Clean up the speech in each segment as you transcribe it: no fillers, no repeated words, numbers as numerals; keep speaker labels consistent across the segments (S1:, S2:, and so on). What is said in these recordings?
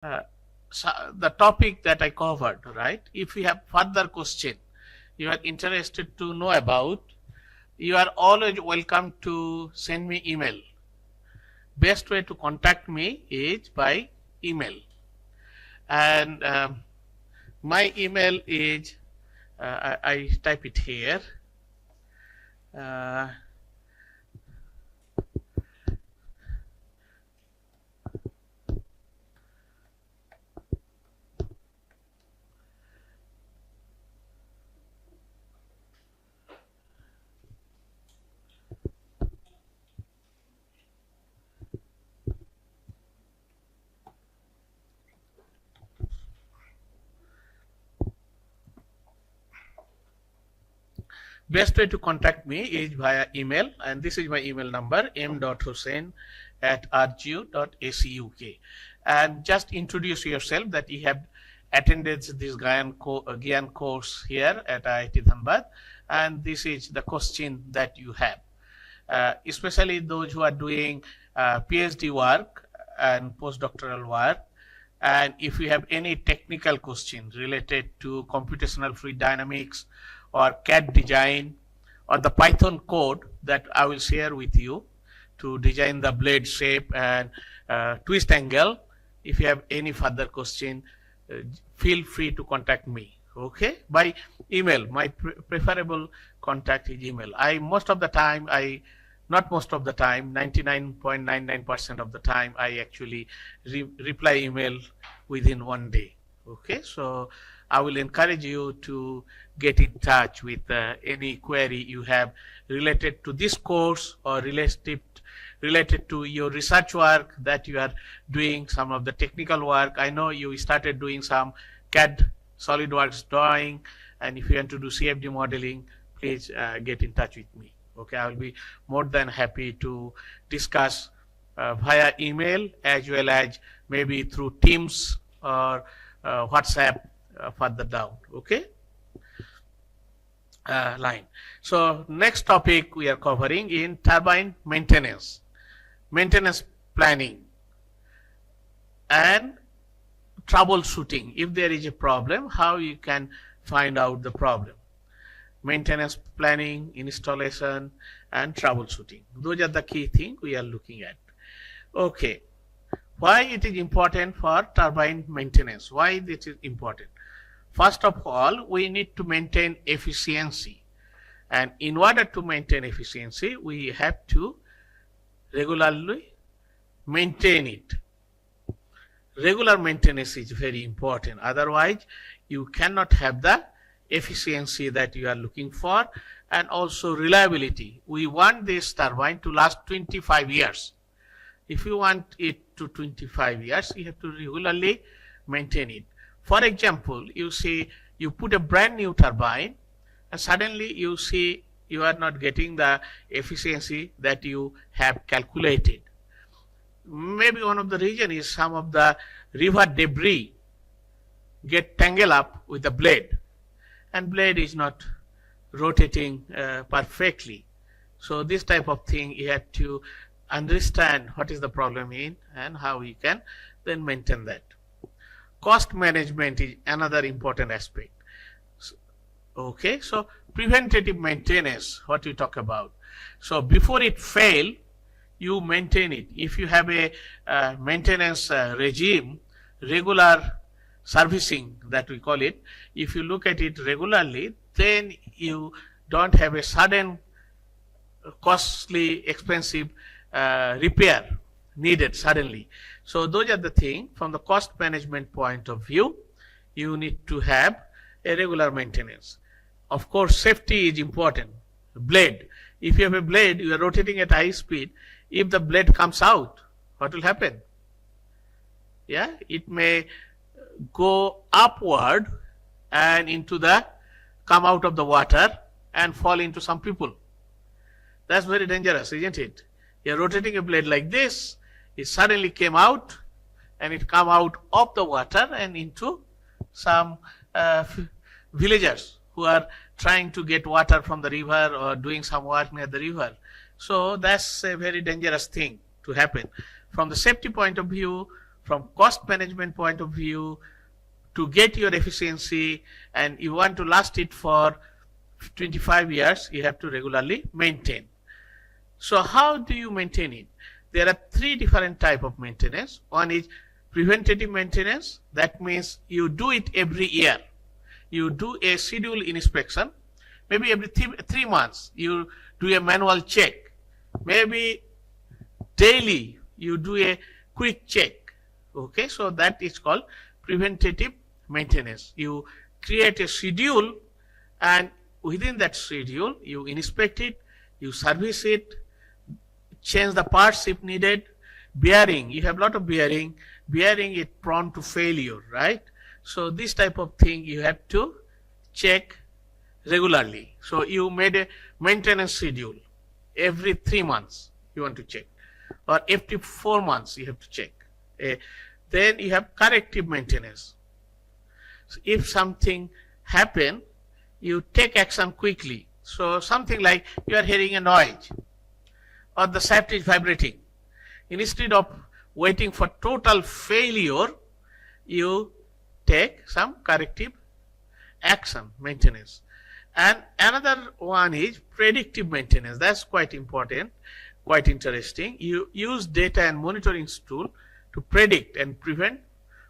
S1: uh, so the topic that I covered, right? If you have further question you are interested to know about, you are always welcome to send me email. Best way to contact me is by email, and my email is I type it here. Uh, Best way to contact me is via email, and this is my email number, m.hussain@rgu.ac.uk. And just introduce yourself that you have attended this Gyan course here at IIT Dhanbad, and this is the question that you have. Especially those who are doing PhD work and postdoctoral work, and if you have any technical question related to computational fluid dynamics or CAD design or the Python code that I will share with you to design the blade shape and twist angle, if you have any further question, feel free to contact me, okay, by email. My preferable contact is email. Most of the time, not most of the time, 99.99% of the time, I actually reply email within one day, okay. So I will encourage you to get in touch with any query you have related to this course or related to your research work that you are doing, some of the technical work. I know you started doing some CAD SolidWorks drawing, and if you want to do CFD modeling, please get in touch with me. Okay, I will be more than happy to discuss via email as well as maybe through Teams or WhatsApp further down, okay, line. So next topic we are covering in turbine maintenance planning and troubleshooting. If there is a problem, how you can find out the problem. Maintenance planning, installation, and troubleshooting. Those are the key things we are looking at. Okay, why it is important for turbine maintenance? Why this is important? First of all, we need to maintain efficiency, and in order to maintain efficiency, we have to regularly maintain it. Regular maintenance is very important. Otherwise, you cannot have the efficiency that you are looking for, and also reliability. We want this turbine to last 25 years. If you want it to 25 years, you have to regularly maintain it. For example, you see you put a brand new turbine and suddenly you see you are not getting the efficiency that you have calculated. Maybe one of the reasons is some of the river debris get tangled up with the blade, and blade is not rotating perfectly. So this type of thing you have to understand what is the problem in and how you can then maintain that. Cost management is another important aspect. Okay, so preventative maintenance, what we talk about. So before it fail, you maintain it. If you have a maintenance regime, regular servicing that we call it, if you look at it regularly, then you don't have a sudden costly expensive repair needed suddenly. So those are the things. From the cost management point of view, you need to have a regular maintenance. Of course, safety is important. Blade, if you have a blade, you are rotating at high speed. If the blade comes out, what will happen? Yeah, it may go upward and come out of the water and fall into some people. That's very dangerous, isn't it? You're rotating a blade like this, it suddenly came out and it come out of the water and into some villagers who are trying to get water from the river or doing some work near the river. So that's a very dangerous thing to happen. From the safety point of view, from cost management point of view, to get your efficiency, and you want to last it for 25 years, you have to regularly maintain. So how do you maintain it? There are three different type of maintenance. One is preventative maintenance. That means you do it every year. You do a scheduled inspection. Maybe every 3 months you do a manual check. Maybe daily you do a quick check. Okay, so that is called preventative maintenance. You create a schedule, and within that schedule you inspect it, you service it, change the parts if needed. Bearing, you have a lot of bearing is prone to failure, right? So this type of thing you have to check regularly. So you made a maintenance schedule. Every 3 months you want to check, or every 4 months you have to check. Then you have corrective maintenance. So if something happen, you take action quickly. So something like you are hearing a noise, or the shaft is vibrating. Instead of waiting for total failure, you take some corrective action, maintenance. And another one is predictive maintenance. That's quite important, quite interesting. You use data and monitoring tool to predict and prevent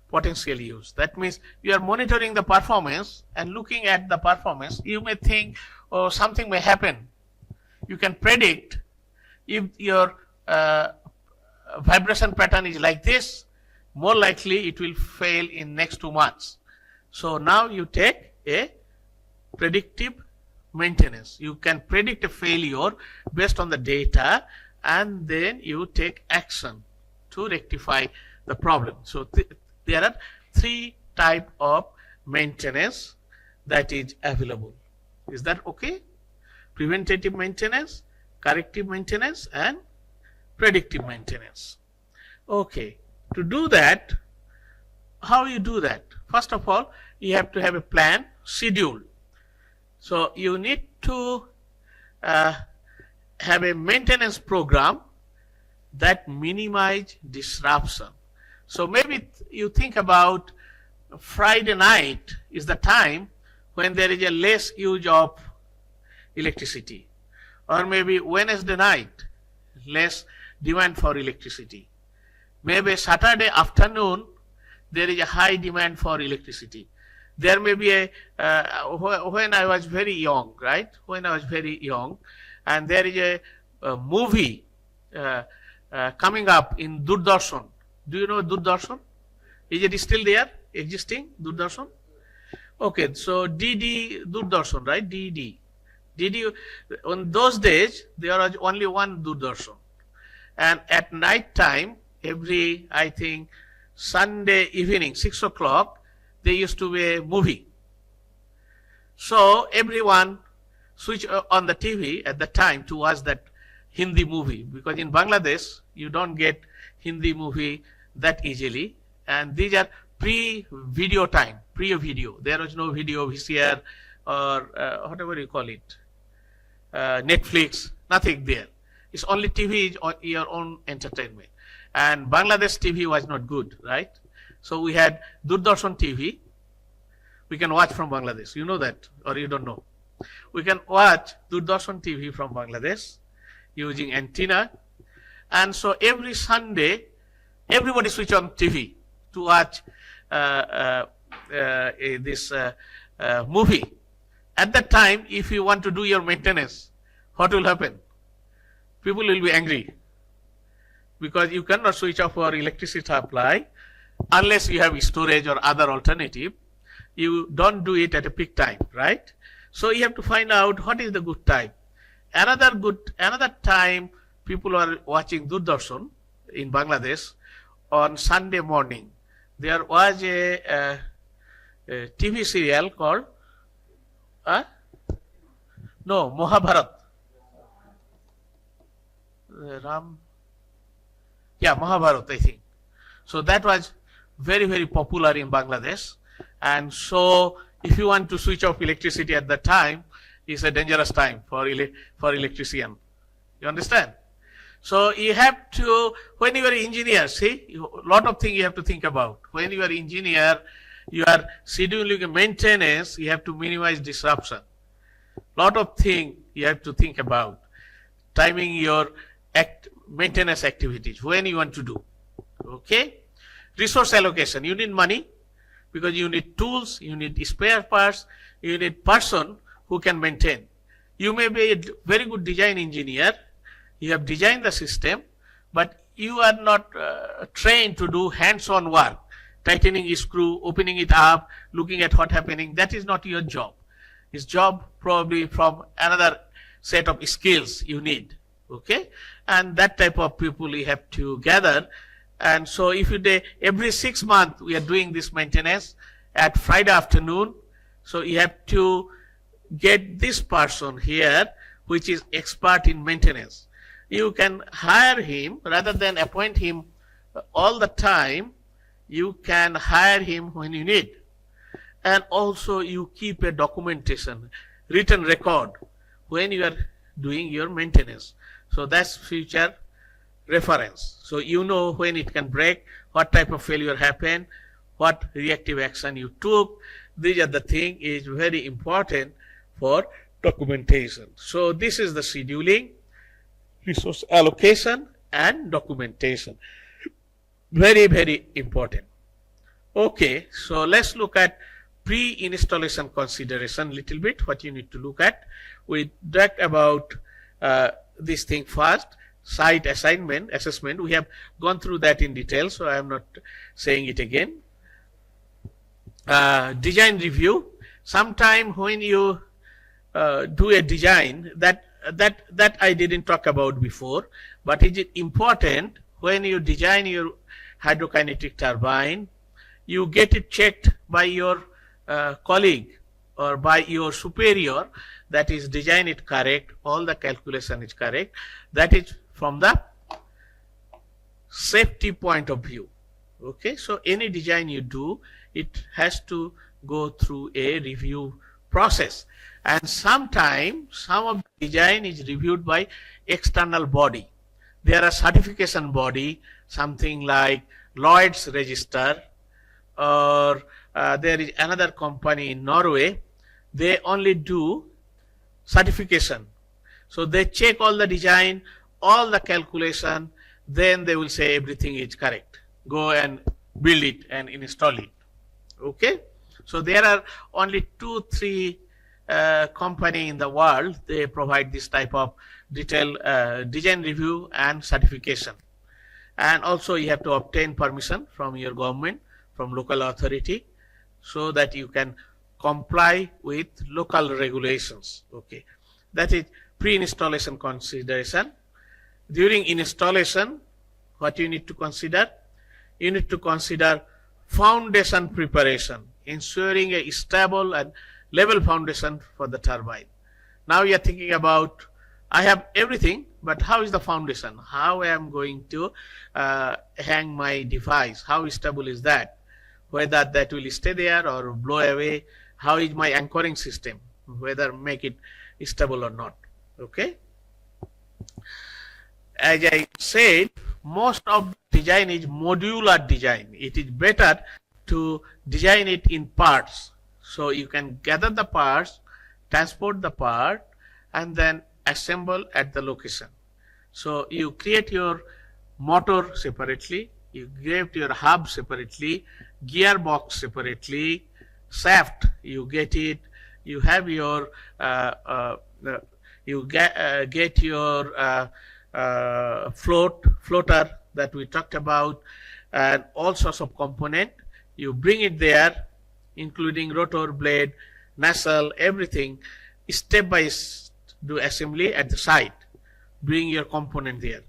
S1: potential use. That means you are monitoring the performance, and looking at the performance, you may think, oh, something may happen. You can predict if your vibration pattern is like this, more likely it will fail in next 2 months. So now you take a predictive maintenance. You can predict a failure based on the data, and then you take action to rectify the problem. So there are 3 type of maintenance that is available. Is that okay? Preventative maintenance, corrective maintenance, and predictive maintenance. Okay, to do that, how you do that? First of all, you have to have a plan, schedule. So you need to have a maintenance program that minimize disruption. So maybe you think about Friday night is the time when there is a less use of electricity, or maybe Wednesday night, less demand for electricity. Maybe Saturday afternoon, there is a high demand for electricity. There may be a, when I was very young, right? When I was very young, and there is a movie coming up in Doordarshan. Do you know Doordarshan? Is it still there, existing, Doordarshan? Okay, so DD Doordarshan, right? DD. On those days, there was only one Doordarshan. And at night time, every, I think, Sunday evening, 6 o'clock, there used to be a movie. So everyone switch on the TV at the time to watch that Hindi movie, because in Bangladesh, you don't get Hindi movie that easily. And these are pre-video time, pre-video. There was no video, VCR, or whatever you call it, Netflix, nothing there. It's only TV is on your own entertainment. And Bangladesh TV was not good, right? So we had Doordarshan TV. We can watch from Bangladesh. You know that, or you don't know. We can watch Doordarshan TV from Bangladesh using antenna. And so every Sunday, everybody switch on TV to watch this movie. At that time, if you want to do your maintenance, what will happen? People will be angry, because you cannot switch off your electricity supply unless you have storage or other alternative. You don't do it at a peak time, right? So you have to find out what is the good time. Another time people are watching Doordarshan in Bangladesh on Sunday morning. There was a TV serial called Mahabharat. Mahabharat, I think. So that was very, very popular in Bangladesh. And so if you want to switch off electricity at that time, it's a dangerous time for electrician. You understand? So you have to, when you are engineer, see, a lot of things you have to think about. When you are engineer, you are scheduling a maintenance, you have to minimize disruption. Lot of things you have to think about. Timing your maintenance activities, when you want to do. Okay? Resource allocation, you need money because you need tools, you need spare parts, you need person who can maintain. You may be a very good design engineer, you have designed the system, but you are not trained to do hands-on work, tightening a screw, opening it up, looking at what happening. That is not your job. It's job probably from another set of skills you need. Okay, and that type of people you have to gather. And so if you do every 6 months we are doing this maintenance at Friday afternoon, so you have to get this person here which is expert in maintenance. You can hire him rather than appoint him all the time. You can hire him when you need. And also you keep a documentation, written record when you are doing your maintenance. So that's future reference. So you know when it can break, what type of failure happened, what reactive action you took. These are the things is very important for documentation. So this is the scheduling, resource allocation and documentation. Very, very important. Okay, so let's look at pre-installation consideration little bit, what you need to look at. We talked about this thing first, site assessment. We have gone through that in detail, so I am not saying it again. Design review. Sometime when you do a design, that I didn't talk about before, but it is important when you design your hydrokinetic turbine, you get it checked by your colleague or by your superior, that is design it correct, all the calculation is correct. That is from the safety point of view. Okay, so any design you do, it has to go through a review process, and sometimes some of the design is reviewed by external body. There are certification body, something like Lloyd's Register, or there is another company in Norway. They only do certification. So they check all the design, all the calculation, then they will say everything is correct. Go and build it and install it. Okay. So there are only 2-3 company in the world, they provide this type of detailed design review and certification. And also you have to obtain permission from your government, from local authority, so that you can comply with local regulations. Okay, that is pre-installation consideration. During installation, what you need to consider? You need to consider foundation preparation, ensuring a stable and level foundation for the turbine. Now you are thinking about, I have everything, but how is the foundation? How I am going to hang my device? How stable is that? Whether that will stay there or blow away? How is my anchoring system? Whether make it stable or not? Okay. As I said, most of the design is modular design. It is better to design it in parts. So you can gather the parts, transport the part, and then assemble at the location. So you create your motor separately, you create your hub separately, gearbox separately, shaft you get it, you have your get your floater that we talked about, and all sorts of component. You bring it there, including rotor, blade, nacelle, everything, step by step do assembly at the site. Bring your component there.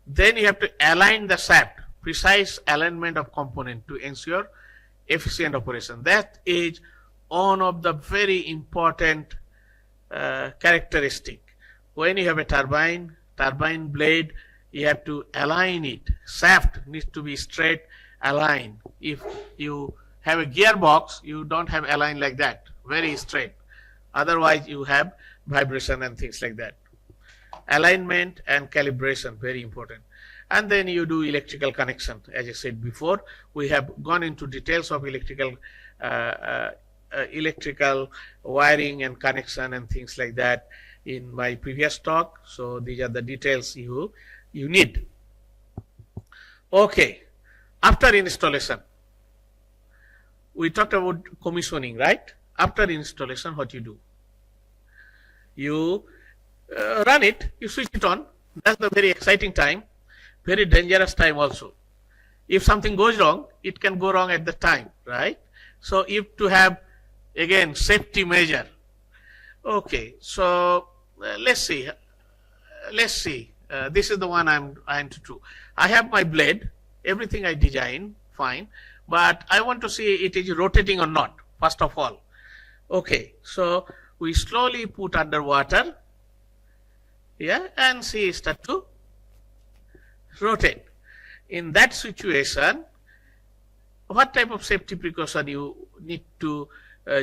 S1: Then you have to align the shaft, precise alignment of component to ensure efficient operation. That is one of the very important characteristic. When you have a turbine blade, you have to align it. Shaft needs to be straight, aligned. If you have a gearbox, you don't have align like that, very straight. Otherwise you have vibration and things like that. alignment and calibration, very important. And then you do electrical connection. As I said before, we have gone into details of electrical wiring and connection and things like that in my previous talk. So these are the details you need. Okay, after installation, we talked about commissioning, right? After installation, what you do? You run it, you switch it on. That's the very exciting time, very dangerous time also. If something goes wrong, it can go wrong at the time, right? So you have to have, again, safety measure. Okay, so let's see. This is the one I'm to do. I have my blade, everything I design, fine, but I want to see it is rotating or not, first of all. Okay, so we slowly put under water, yeah, and see it start to rotate. In that situation, what type of safety precaution you need to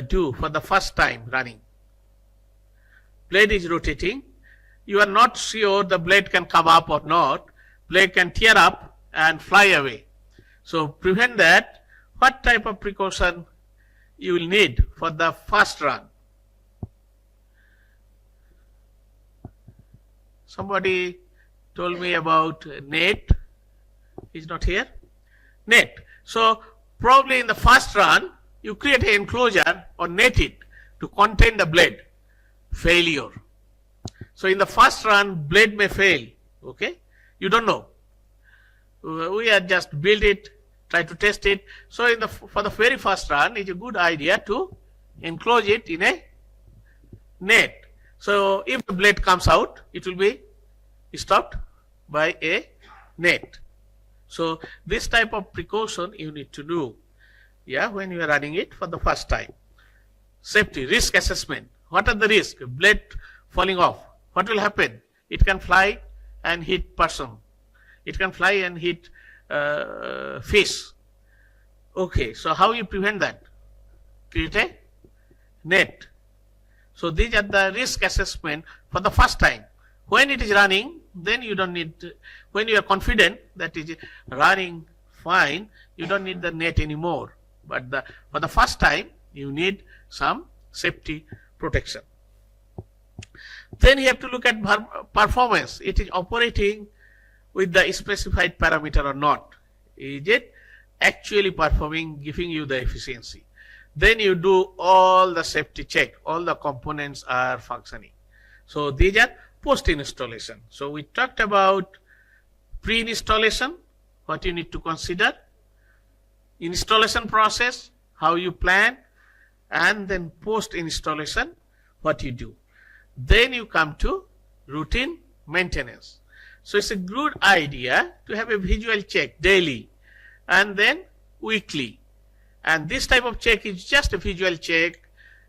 S1: do for the first time running? Blade is rotating. You are not sure the blade can come up or not. Blade can tear up and fly away. So prevent that. What type of precaution you will need for the first run? Somebody told me about net. Is not here. Net. So probably in the first run, you create an enclosure or net it to contain the blade. Failure. So in the first run, blade may fail. Okay, you don't know. We are just build it, try to test it. So for the very first run, it's a good idea to enclose it in a net. So if the blade comes out, it will be stopped by a net. So this type of precaution you need to do, yeah, when you are running it for the first time. Safety, risk assessment. What are the risks? Blade falling off. What will happen? It can fly and hit person. It can fly and hit fish. Okay, so how you prevent that? Create a net. So these are the risk assessment for the first time. When it is running, then you don't need, when you are confident that it is running fine, you don't need the net anymore. But for the first time, you need some safety protection. Then you have to look at performance. It is operating with the specified parameter or not. Is it actually performing, giving you the efficiency? Then you do all the safety check. All the components are functioning. So these are post-installation. So we talked about pre-installation, what you need to consider, installation process, how you plan, and then post-installation, what you do. Then you come to routine maintenance. So it's a good idea to have a visual check daily and then weekly. And this type of check is just a visual check.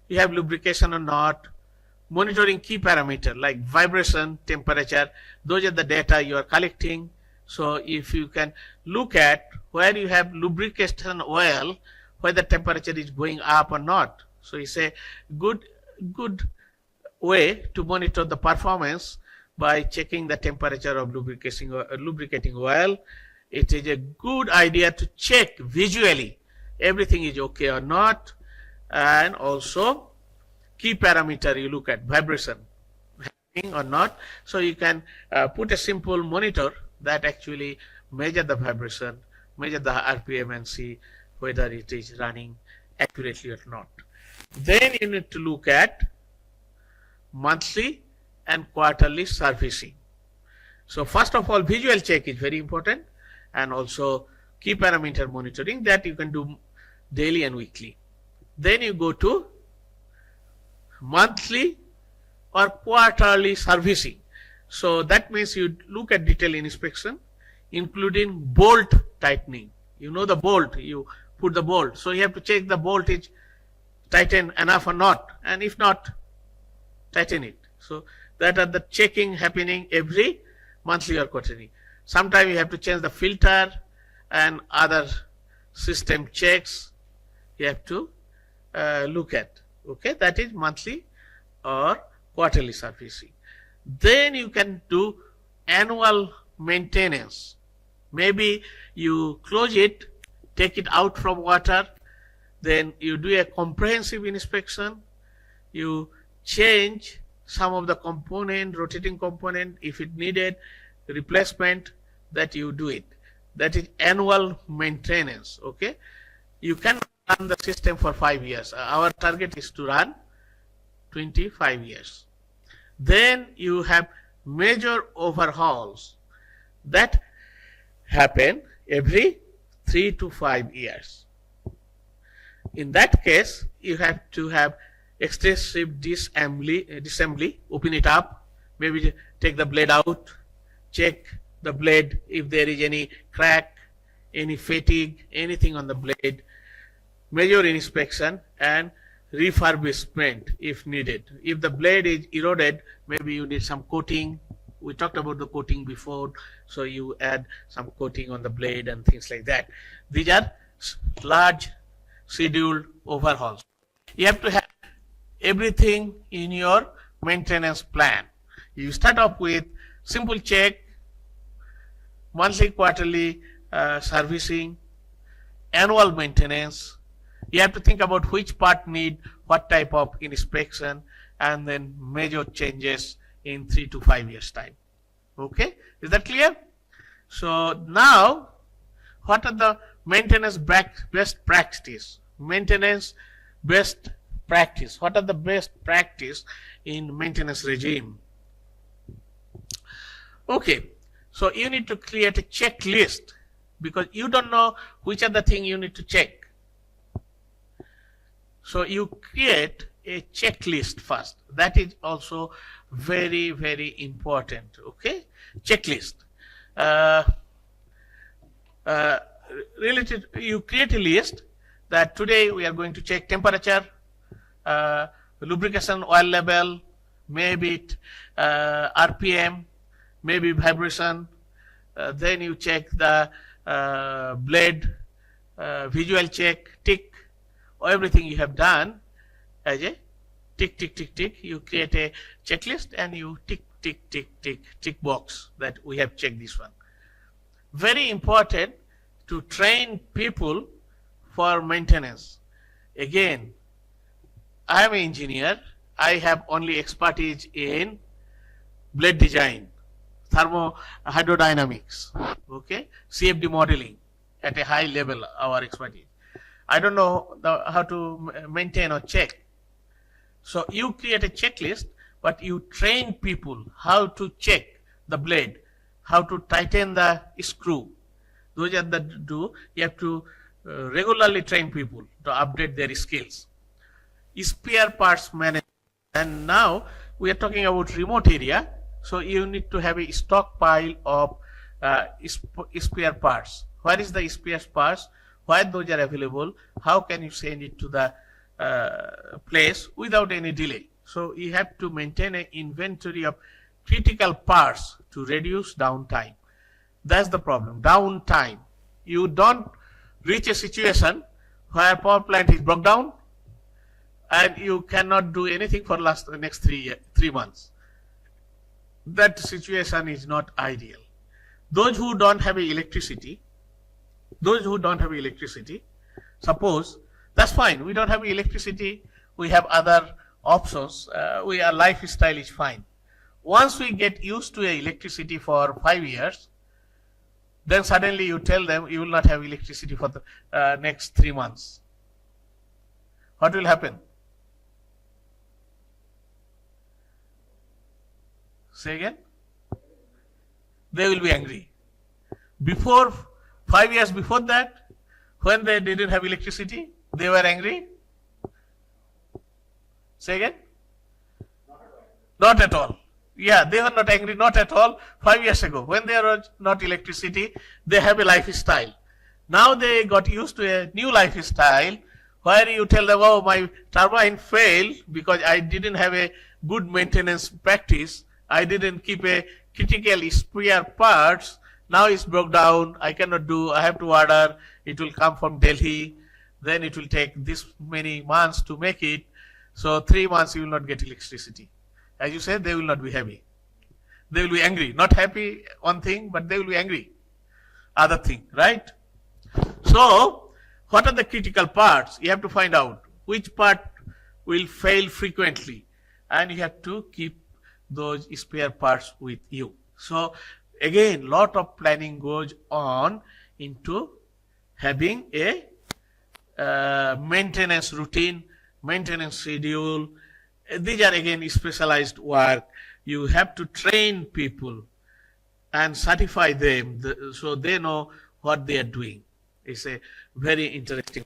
S1: You have lubrication or not. Monitoring key parameter like vibration, temperature. Those are the data you are collecting. So if you can look at where you have lubrication oil, where the temperature is going up or not. So it's a good way to monitor the performance by checking the temperature of lubricating oil. It is a good idea to check visually everything is okay or not. And also key parameter, you look at vibration happening or not. So you can put a simple monitor that actually measure the vibration, measure the RPM and see whether it is running accurately or not. Then you need to look at monthly and quarterly servicing. So first of all, visual check is very important, and also key parameter monitoring that you can do daily and weekly. Then you go to monthly or quarterly servicing. So that means you look at detailed inspection, including bolt tightening. You know the bolt, you put the bolt. So you have to check the bolt is tightened enough or not, and if not, tighten it. So that are the checking happening every monthly or quarterly. Sometimes you have to change the filter and other system checks you have to look at. Okay, that is monthly or quarterly servicing. Then you can do annual maintenance. Maybe you close it, take it out from water, then you do a comprehensive inspection, you change some of the component, rotating component, if it needed replacement, that you do it. That is annual maintenance. Okay, you can run the system for 5 years. Our target is to run 25 years. Then you have major overhauls that happen every 3 to 5 years. In that case, you have to have extensive disassembly, open it up, maybe take the blade out, check the blade if there is any crack, any fatigue, anything on the blade, major inspection, and refurbishment if needed. If the blade is eroded, maybe you need some coating. We talked about the coating before, so you add some coating on the blade and things like that. These are large scheduled overhauls. You have to have everything in your maintenance plan. You start off with simple check, monthly, quarterly servicing, annual maintenance. You have to think about which part need what type of inspection, and then major changes in 3 to 5 years time. Okay, is that clear? So now, what are the maintenance best practice? Maintenance best practice. What are the best practice in maintenance regime? Okay, so you need to create a checklist because you don't know which are the thing you need to check. So you create a checklist first. That is also very, very important. Okay, checklist. Related, you create a list that today we are going to check temperature, lubrication oil level, maybe RPM, maybe vibration. Then you check the blade, visual check, tick, everything you have done as a tick, tick, tick, tick. You create a checklist and you tick, tick, tick, tick, tick box that we have checked this one. Very important to train people for maintenance. Again, I am an engineer. I have only expertise in blade design, thermo-hydrodynamics, okay, CFD modeling at a high level, our expertise. I don't know how to maintain or check. So you create a checklist, but you train people how to check the blade, how to tighten the screw. Those are the do. You have to regularly train people to update their skills. Spare parts management. And now we are talking about remote area. So you need to have a stockpile of spare parts. Where is the spare parts? Why those are available? How can you send it to the place without any delay? So you have to maintain an inventory of critical parts to reduce downtime. That's the problem, downtime. You don't reach a situation where power plant is broke down and you cannot do anything for the next 3 months. That situation is not ideal. Those who don't have electricity, suppose, that's fine, we don't have electricity, we have other options, our lifestyle is fine. Once we get used to electricity for 5 years, then suddenly you tell them you will not have electricity for the next 3 months. What will happen? Say again? They will be angry. Before 5 years before that, when they didn't have electricity, they were angry. Say again? Not at all. Yeah, they were not angry, not at all 5 years ago. When there was not electricity, they have a lifestyle. Now they got used to a new lifestyle where you tell them, oh, my turbine failed because I didn't have a good maintenance practice. I didn't keep a critical spare parts. Now it's broke down. I cannot do, I have to order. It will come from Delhi. Then it will take this many months to make it. So 3 months you will not get electricity. As you said, they will not be happy. They will be angry. Not happy one thing, but they will be angry other thing, right? So, what are the critical parts? You have to find out which part will fail frequently, and you have to keep those spare parts with you. So, again, lot of planning goes on into having a maintenance routine, maintenance schedule. These are again specialized work. You have to train people and certify them so they know what they are doing. It's a very interesting.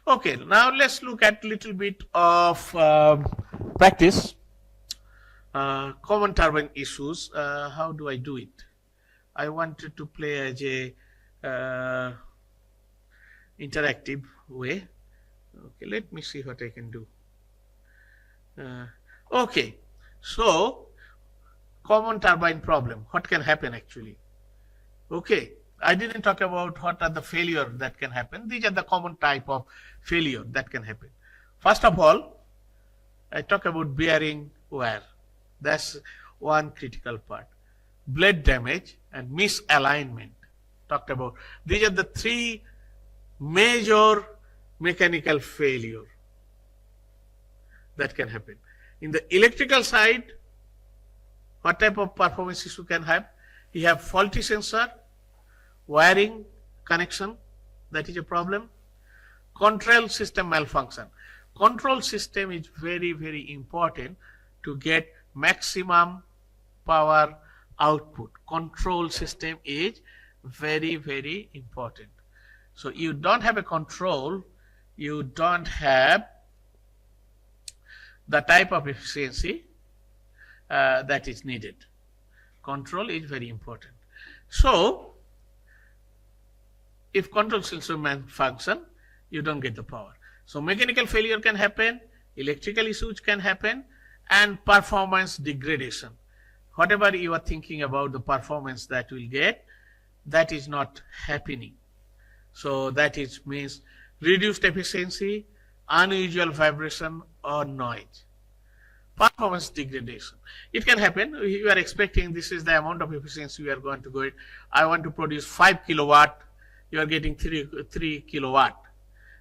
S1: Okay, now let's look at a little bit of practice. Common turbine issues. How do I do it? I wanted to play as a interactive way. Okay, let me see what I can do. Okay, so common turbine problem. What can happen actually? Okay, I didn't talk about what are the failure that can happen. These are the common type of failure that can happen. First of all, I talk about bearing wear. That's one critical part. Blade damage and misalignment. Talked about. These are the three major mechanical failure that can happen. In the electrical side, what type of performance issue can have? You have faulty sensor, wiring connection, that is a problem. Control system malfunction. Control system is very, very important to get maximum power output. Control system is very, very important. So you don't have a control, you don't have the type of efficiency that is needed. Control is very important. So if control system malfunction, you don't get the power. So mechanical failure can happen, electrical issues can happen, and performance degradation. Whatever you are thinking about the performance that will get, that is not happening. So that is means reduced efficiency, unusual vibration or noise. Performance degradation. It can happen. You are expecting this is the amount of efficiency we are going to go. I want to produce 5 kilowatt. You are getting 3 kilowatt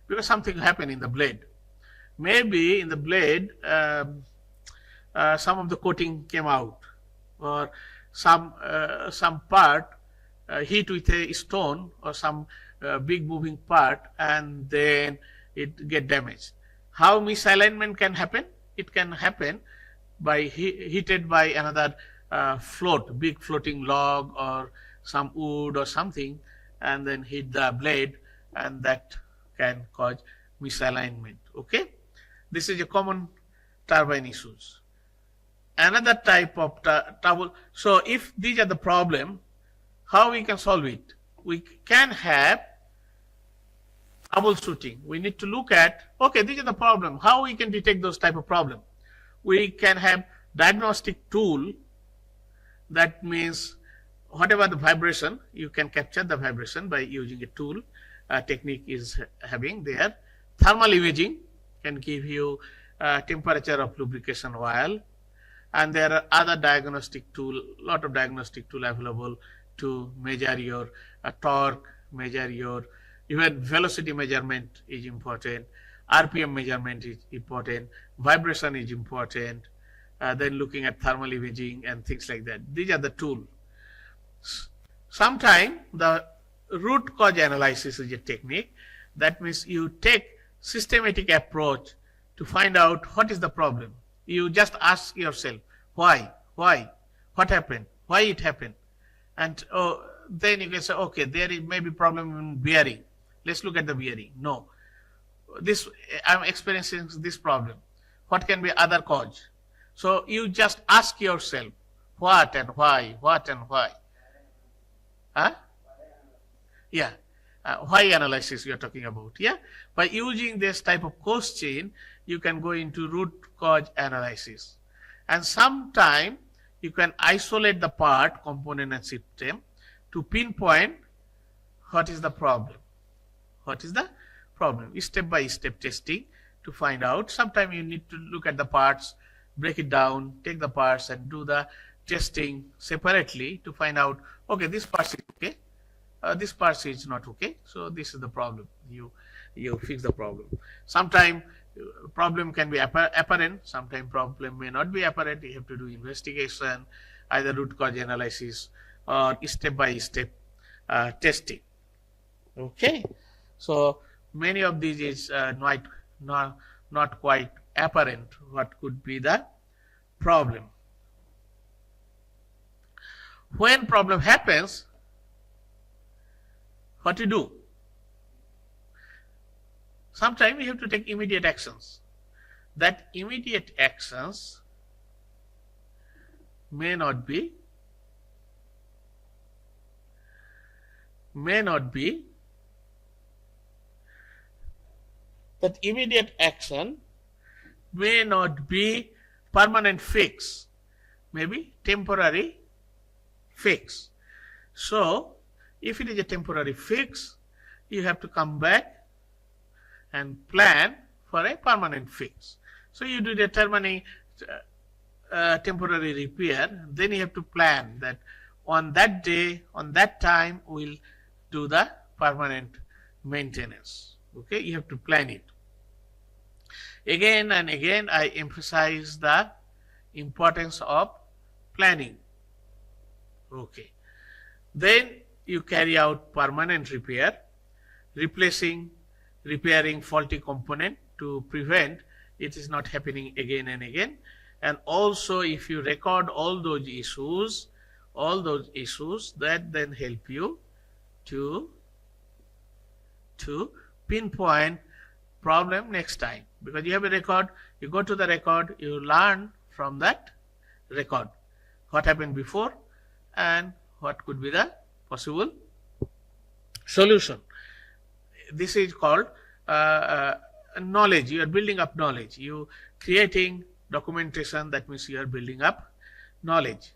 S1: because something happened in the blade. Maybe in the blade some of the coating came out, or some part hit with a stone or some big moving part, and then it get damaged. How misalignment can happen? It can happen by heated by another float, big floating log or some wood or something, and then hit the blade, and that can cause misalignment. Okay, this is a common turbine issues. Another type of trouble. So if these are the problem, how we can solve it? We can have troubleshooting. We need to look at, okay, these are the problem. How we can detect those type of problem? We can have diagnostic tool. That means whatever the vibration, you can capture the vibration by using a tool. Technique is having there. Thermal imaging can give you temperature of lubrication oil, and there are other diagnostic tool, lot of diagnostic tool available to measure your torque, measure your even velocity measurement is important, RPM measurement is important, vibration is important, then looking at thermal imaging and things like that. These are the tools. Sometimes the root cause analysis is a technique. That means you take systematic approach to find out what is the problem. You just ask yourself, why, what happened, why it happened, and then you can say, okay, there is maybe problem in bearing. Let's look at the bearing. No, this I'm experiencing this problem. What can be other cause? So you just ask yourself, what and why, what and why. Huh? Yeah. Why analysis you are talking about? Yeah. By using this type of question, you can go into root cause analysis, and sometime you can isolate the part, component and system to pinpoint what is the problem. What is the problem? Step by step testing to find out. Sometimes you need to look at the parts, break it down, take the parts and do the testing separately to find out, okay, this part is okay, this part is not okay, so this is the problem. You fix the problem. Sometimes problem can be apparent, sometimes problem may not be apparent. You have to do investigation, either root cause analysis or step by step testing. Okay, so many of these is not quite apparent what could be the problem. When problem happens, what to do? Sometimes we have to take immediate actions. That immediate actions may not be that immediate action may not be permanent fix, maybe temporary fix. So if it is a temporary fix, you have to come back and plan for a permanent fix. So you do determining temporary repair, then you have to plan that on that day, on that time, we'll do the permanent maintenance. Okay, you have to plan it. Again and again, I emphasize the importance of planning. Okay, then you carry out permanent repair, repairing faulty component to prevent it is not happening again and again. And also, if you record all those issues, that then help you to pinpoint problem next time, because you have a record, you go to the record, you learn from that record what happened before and what could be the possible solution. This is called knowledge. You are building up knowledge. You creating documentation, that means you are building up knowledge,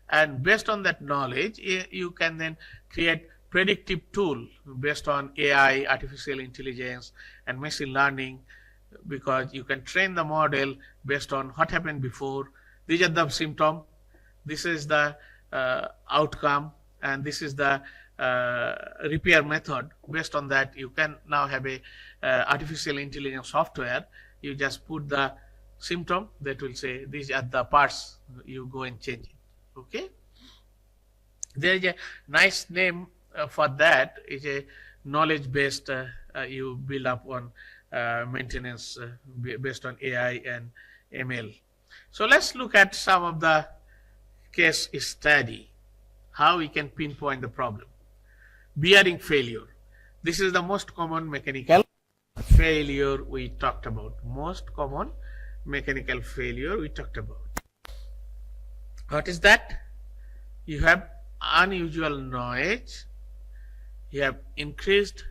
S1: and based on that knowledge you can then create predictive tool based on AI, artificial intelligence and machine learning, because you can train the model based on what happened before. These are the symptom, this is the outcome, and this is the repair method. Based on that, you can now have a artificial intelligence software. You just put the symptom, that will say these are the parts, you go and change it. Okay, there is a nice name for that, is a knowledge based, you build up on maintenance based on AI and ML. So let's look at some of the case study, how we can pinpoint the problem. Bearing failure. This is the most common mechanical failure we talked about. Most common mechanical failure we talked about. What is that? You have unusual noise, you have increased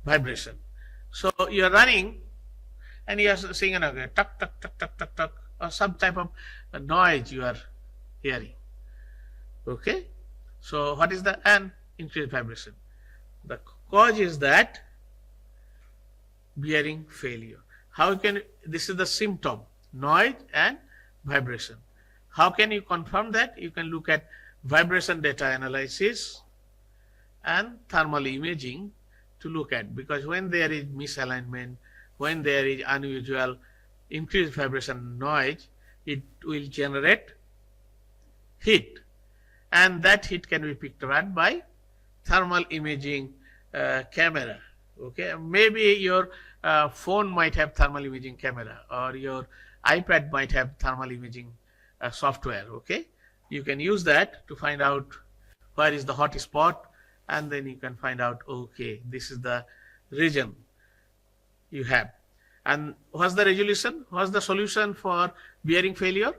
S1: vibration. So you are running and you are seeing another tuck, tuck, tuck, tuck, tuck, tuck, or some type of noise you are hearing. Okay, so what is the increased vibration? The cause is that bearing failure. How can, this is the symptom, noise and vibration. How can you confirm that? You can look at vibration data analysis and thermal imaging to look at, because when there is misalignment, when there is unusual increased vibration noise, it will generate heat, and that heat can be picked up by thermal imaging camera. Okay, maybe your phone might have thermal imaging camera, or your iPad might have thermal imaging software. Okay, you can use that to find out where is the hot spot, and then you can find out, okay, this is the region you have. And what's the resolution? What's the solution for bearing failure?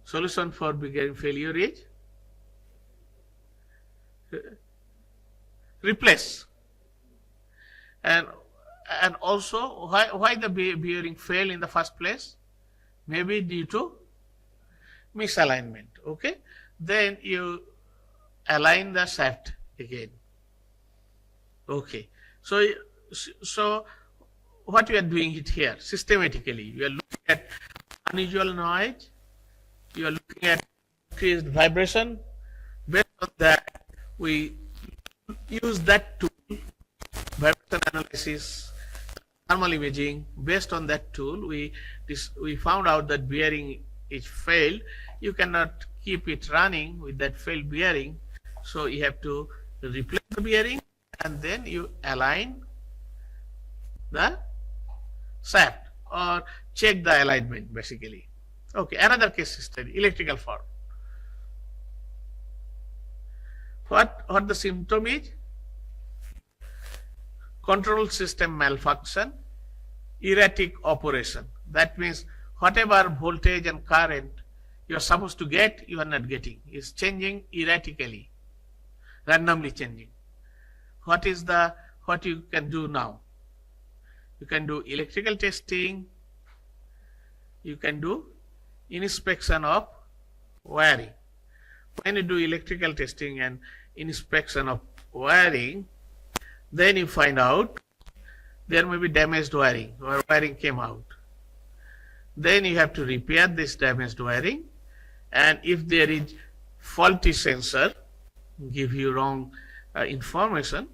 S1: Solution for bearing failure is replace. And also, why the bearing failed in the first place? Maybe due to misalignment. Okay, then you align the shaft again. Okay, so what we are doing it here systematically, we are looking at unusual noise, you are looking at increased vibration. Based on that, we use that tool, vibration analysis, thermal imaging. Based on that tool, we found out that bearing is failed. You cannot keep it running with that failed bearing, so you have to replace the bearing and then you align the shaft or check the alignment basically. Okay, another case study, electrical fault. What the symptom is? Control system malfunction, erratic operation. That means whatever voltage and current you are supposed to get, you are not getting. It's changing erratically, randomly changing. What you can do now? You can do electrical testing. You can do inspection of wiring. When you do electrical testing and inspection of wiring, then you find out there may be damaged wiring or wiring came out. Then you have to repair this damaged wiring, and if there is faulty sensor, give you wrong information,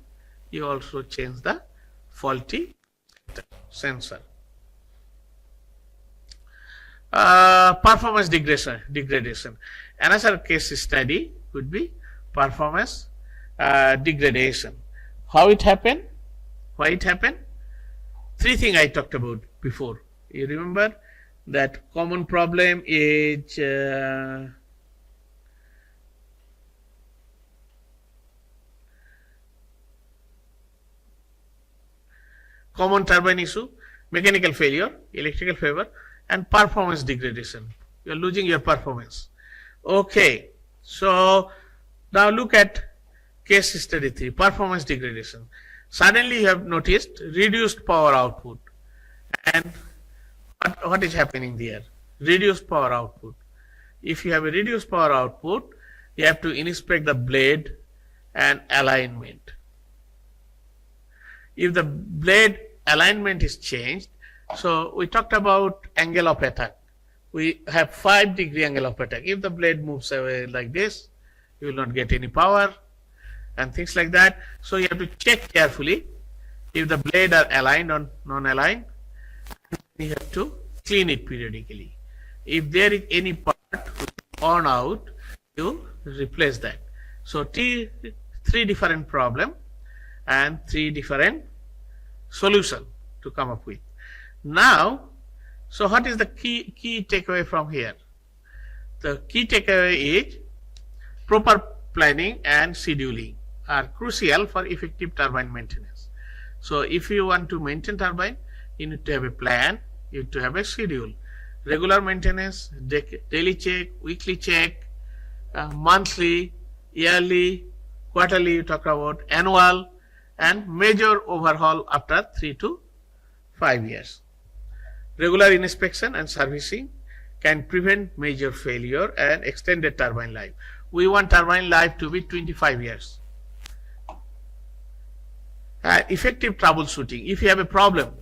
S1: you also change the faulty sensor. Performance degradation. Another case study could be performance degradation. How it happened? Why it happened? Three things I talked about before. You remember that common problem is common turbine issue, mechanical failure, electrical failure, and performance degradation. You are losing your performance. Okay, so now look at case study 3, performance degradation. Suddenly you have noticed reduced power output. And what is happening there? Reduced power output. If you have a reduced power output, you have to inspect the blade and alignment. If the blade alignment is changed, so we talked about angle of attack. We have 5-degree angle of attack. If the blade moves away like this, you will not get any power and things like that. So you have to check carefully if the blade are aligned or non-aligned. You have to clean it periodically. If there is any part worn out, you replace that. So three different problem and 3 different solution to come up with. Now, so what is the key takeaway from here? The key takeaway is proper planning and scheduling are crucial for effective turbine maintenance. So if you want to maintain turbine, you need to have a plan, you need to have a schedule. Regular maintenance, daily check, weekly check, monthly, yearly, quarterly, you talk about annual, and major overhaul after 3 to 5 years. Regular inspection and servicing can prevent major failure and extended turbine life. We want turbine life to be 25 years. Effective troubleshooting. If you have a problem,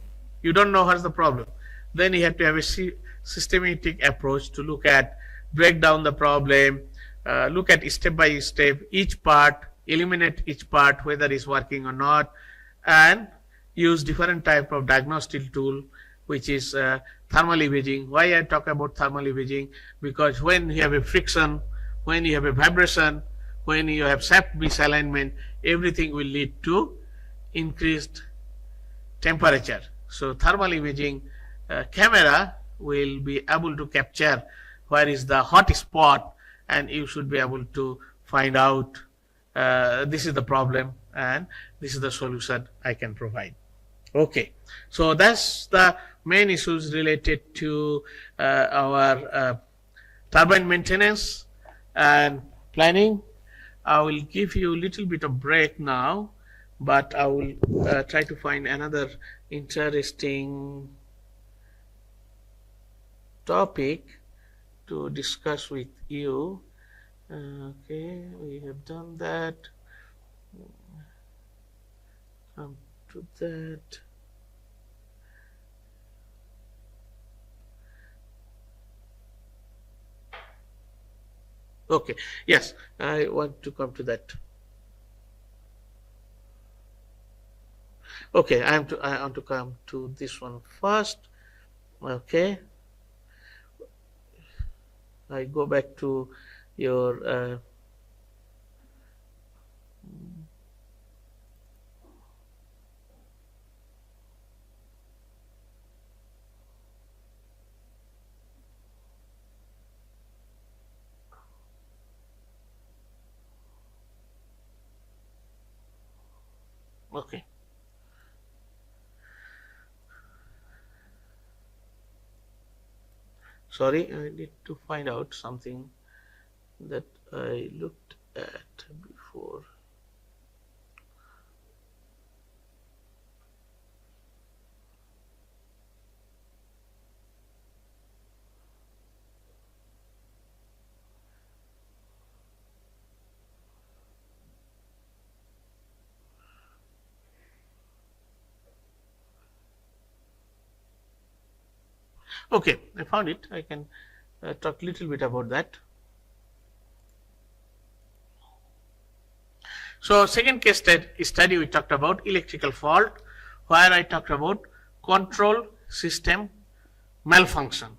S1: you don't know what's the problem, then you have to have a systematic approach to break down the problem, look at step by step each part, eliminate each part whether it's working or not, and use different type of diagnostic tool, which is thermal imaging. Why I talk about thermal imaging? Because when you have a friction, when you have a vibration, when you have shaft misalignment, everything will lead to increased temperature. So thermal imaging camera will be able to capture where is the hot spot, and you should be able to find out this is the problem and this is the solution I can provide. Okay, so that's the main issues related to our turbine maintenance and planning. I will give you a little bit of break now, but I will try to find another interesting topic to discuss with you. Okay, we have done that. Come to that. Okay, yes, I want to come to that. Okay, I want to come to this one first. Okay, I go back to your okay. Sorry, I need to find out something that I looked at before. Okay, I found it. I can talk a little bit about that. So second case study we talked about electrical fault, where I talked about control system malfunction,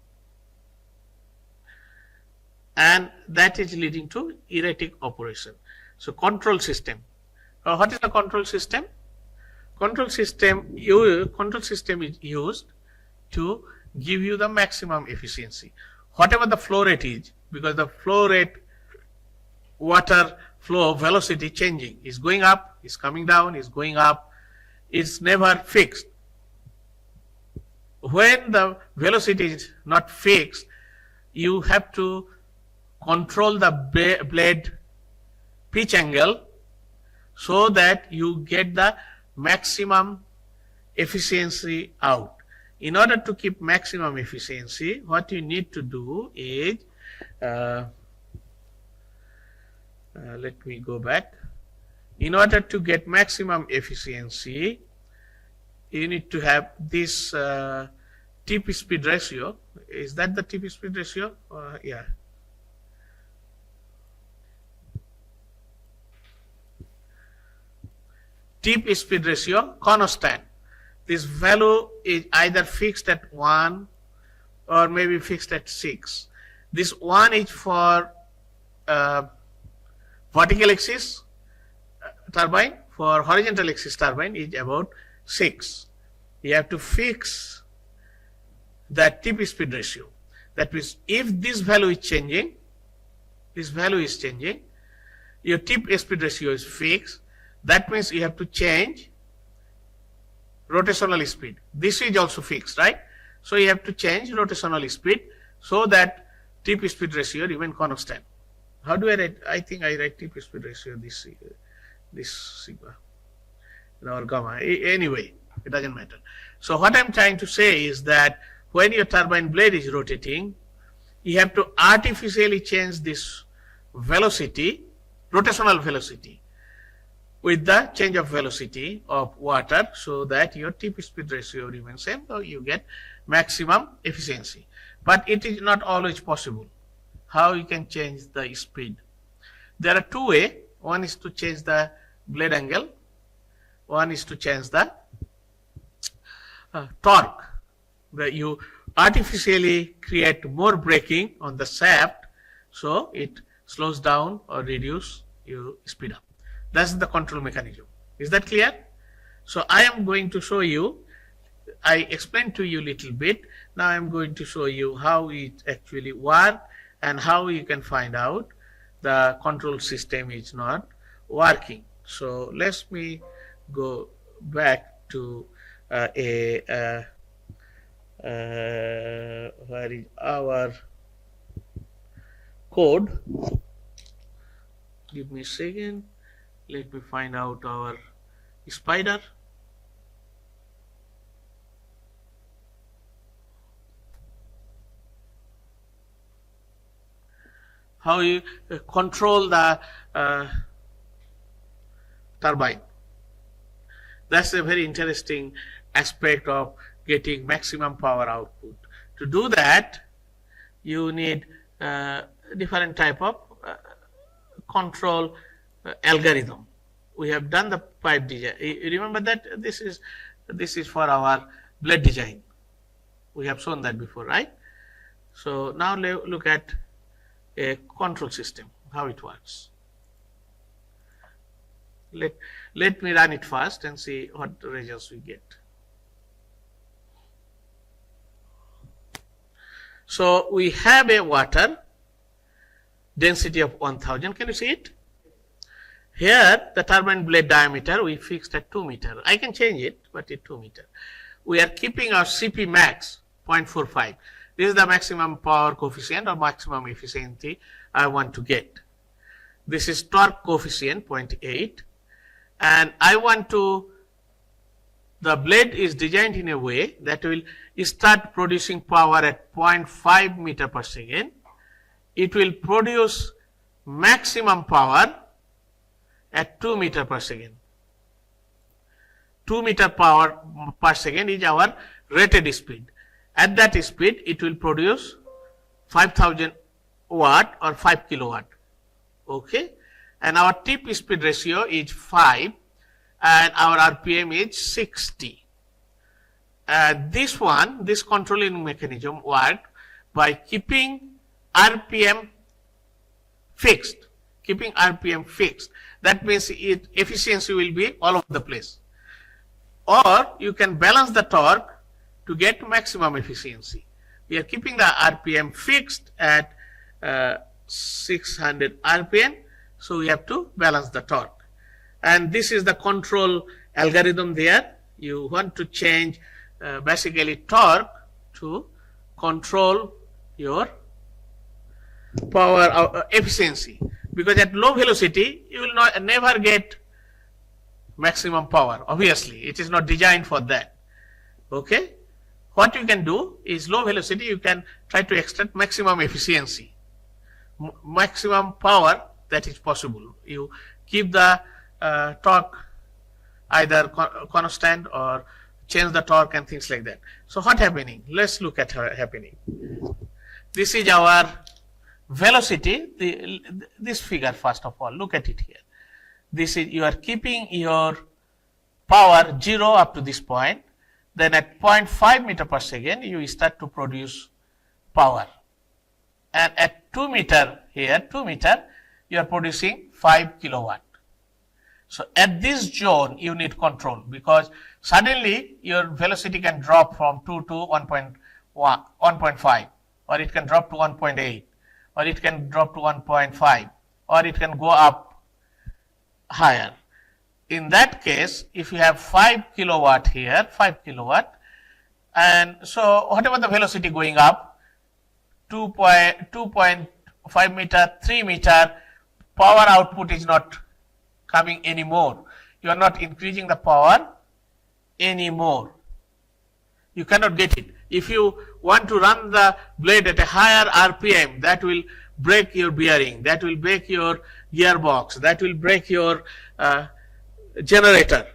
S1: and that is leading to erratic operation. So control system. What is a control system? Control system is used to give you the maximum efficiency. Whatever the flow rate is, because the flow rate, water flow velocity changing, is going up, is coming down, is going up, it's never fixed. When the velocity is not fixed, you have to control the blade pitch angle so that you get the maximum efficiency out. In order to keep maximum efficiency, what you need to do is, let me go back. In order to get maximum efficiency, you need to have this tip speed ratio. Is that the tip speed ratio? Yeah. Tip speed ratio constant. This value is either fixed at 1 or maybe fixed at 6. This 1 is for vertical axis turbine. For horizontal axis turbine is about 6. You have to fix that tip speed ratio. That means if this value is changing, your tip speed ratio is fixed. That means you have to change rotational speed. This is also fixed, right? So you have to change rotational speed so that tip speed ratio remain constant. How do I write? I think I write tip speed ratio this sigma or gamma. Anyway, it doesn't matter. So what I'm trying to say is that when your turbine blade is rotating, you have to artificially change this velocity, rotational velocity, with the change of velocity of water, so that your tip speed ratio remains same, so you get maximum efficiency. But it is not always possible. How you can change the speed? There are two ways. One is to change the blade angle. One is to change the torque. You artificially create more braking on the shaft, so it slows down or reduce, you speed up. That's the control mechanism. Is that clear? So I am going to show you, I explained to you a little bit. Now I am going to show you how it actually works and how you can find out the control system is not working. So let me go back to where is our code. Give me a second. Let me find out our spider. How you control the turbine. That's a very interesting aspect of getting maximum power output. To do that, you need different type of control algorithm. We have done the pipe design. You remember that this is for our blade design. We have shown that before, right? So now look at a control system, how it works. Let me run it first and see what results we get. So we have a water density of 1000. Can you see it? Here the turbine blade diameter we fixed at 2 meter. I can change it, but it's 2 meter. We are keeping our CP max 0.45. This is the maximum power coefficient or maximum efficiency I want to get. This is torque coefficient 0.8, and I want to, the blade is designed in a way that will start producing power at 0.5 meter per second. It will produce maximum power at 2 meter per second. 2 meter power per second is our rated speed. At that speed, it will produce 5000 watt or 5 kilowatt. Okay, and our tip speed ratio is 5, and our RPM is 60. This controlling mechanism works by keeping RPM fixed. Keeping RPM fixed. That means efficiency will be all over the place. Or you can balance the torque to get maximum efficiency. We are keeping the RPM fixed at 600 RPM, so we have to balance the torque. And this is the control algorithm there. You want to change basically torque to control your power efficiency, because at low velocity you will never get maximum power. Obviously it is not designed for that. Okay, what you can do is low velocity you can try to extract maximum efficiency, maximum power that is possible. You keep the torque either constant or change the torque and things like that. So what happening? Let's look at happening. This is our velocity. This figure, first of all, look at it here. This is, you are keeping your power 0 up to this point. Then at 0.5 meter per second you start to produce power, and at 2 meter here, 2 meter, you are producing 5 kilowatt. So at this zone you need control, because suddenly your velocity can drop from 2 to 1.5, or it can drop to 1.8, or it can drop to 1.5, or it can go up higher. In that case, if you have 5 kilowatt here, 5 kilowatt, and so whatever the velocity going up, 2.5 meter, 3 meter, power output is not coming anymore. You are not increasing the power anymore. You cannot get it. If you want to run the blade at a higher RPM, that will break your bearing, that will break your gearbox, that will break your generator.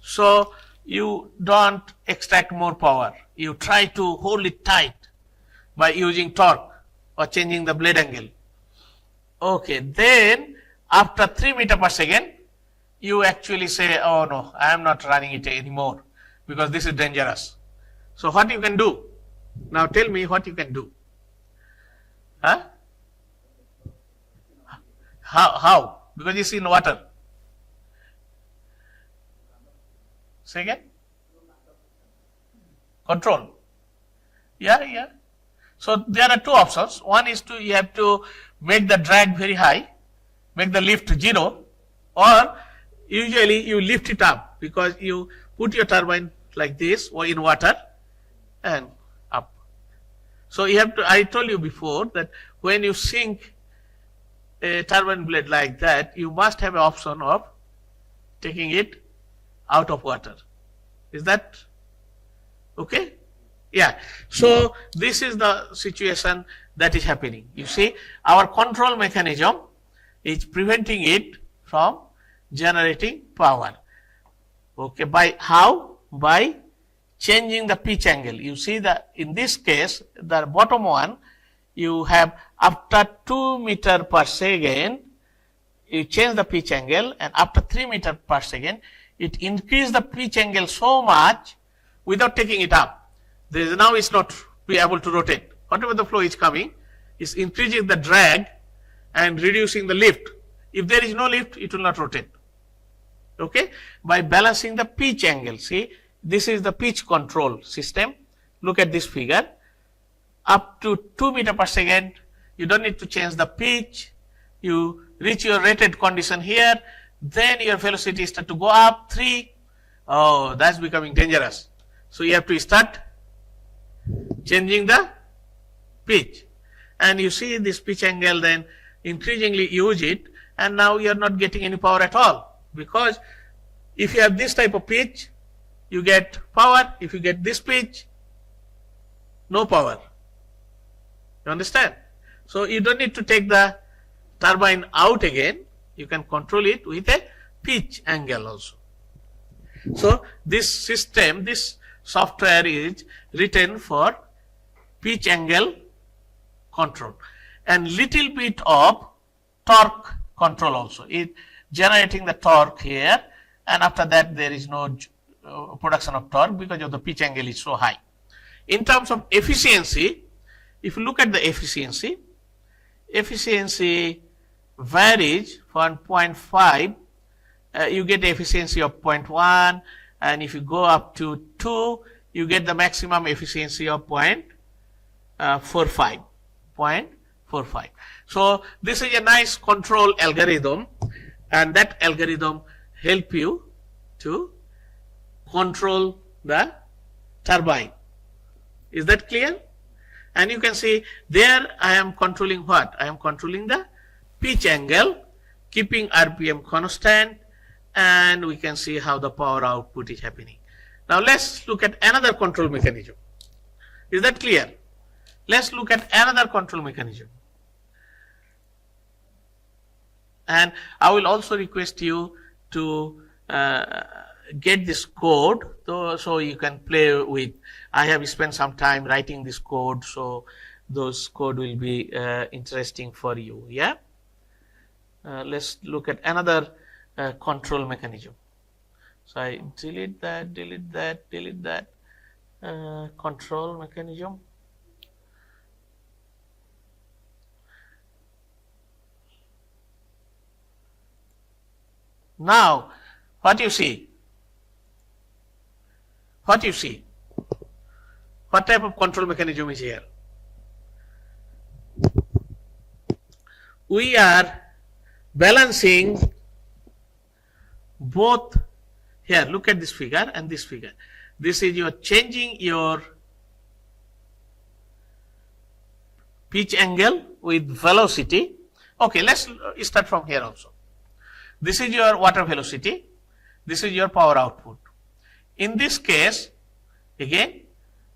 S1: So you don't extract more power. You try to hold it tight by using torque or changing the blade angle. Okay, then after 3 meter per second, you actually say, oh no, I am not running it anymore because this is dangerous. So what you can do? Now tell me what you can do. Huh? How? Because it's in water. Say again? Control. Yeah. So there are two options. One is you have to make the drag very high, make the lift 0, or usually you lift it up, because you put your turbine like this or in water and up. So you have to, I told you before that when you sink a turbine blade like that, you must have an option of taking it out of water. Is that okay? Yeah. So this is the situation that is happening. You see, our control mechanism is preventing it from generating power. Okay, by how? By changing the pitch angle. You see that in this case, the bottom one, you have after 2 meter per second, you change the pitch angle, and after 3 meters per second, it increase the pitch angle so much without taking it up. Now it's not be able to rotate. Whatever the flow is coming, is increasing the drag and reducing the lift. If there is no lift, it will not rotate. Okay, by balancing the pitch angle. See, this is the pitch control system. Look at this figure. Up to 2 meters per second, you don't need to change the pitch. You reach your rated condition here, then your velocity start to go up 3. Oh, that's becoming dangerous. So you have to start changing the pitch, and you see this pitch angle, then increasingly use it, and now you are not getting any power at all, because if you have this type of pitch, you get power. If you get this pitch, no power. You understand? So you don't need to take the turbine out again. You can control it with a pitch angle also. So this system, this software is written for pitch angle control and little bit of torque control also. It generating the torque here, and after that there is no production of torque because of the pitch angle is so high. In terms of efficiency, if you look at the efficiency varies from 0.5, you get efficiency of 0.1, and if you go up to 2, you get the maximum efficiency of 0.45. So this is a nice control algorithm, and that algorithm help you to control the turbine. Is that clear? And you can see there I am controlling what? I am controlling the pitch angle, keeping RPM constant, and we can see how the power output is happening. Now let's look at another control mechanism. Is that clear? Let's look at another control mechanism. And I will also request you to get this code so you can play with. I have spent some time writing this code, so those code will be interesting for you. Yeah. Let's look at another control mechanism. So I delete that, control mechanism. Now, what you see? What you see? What type of control mechanism is here? We are balancing both. Here, look at this figure and this figure. This is your changing your pitch angle with velocity. Okay, let's start from here also. This is your water velocity. This is your power output. In this case, again,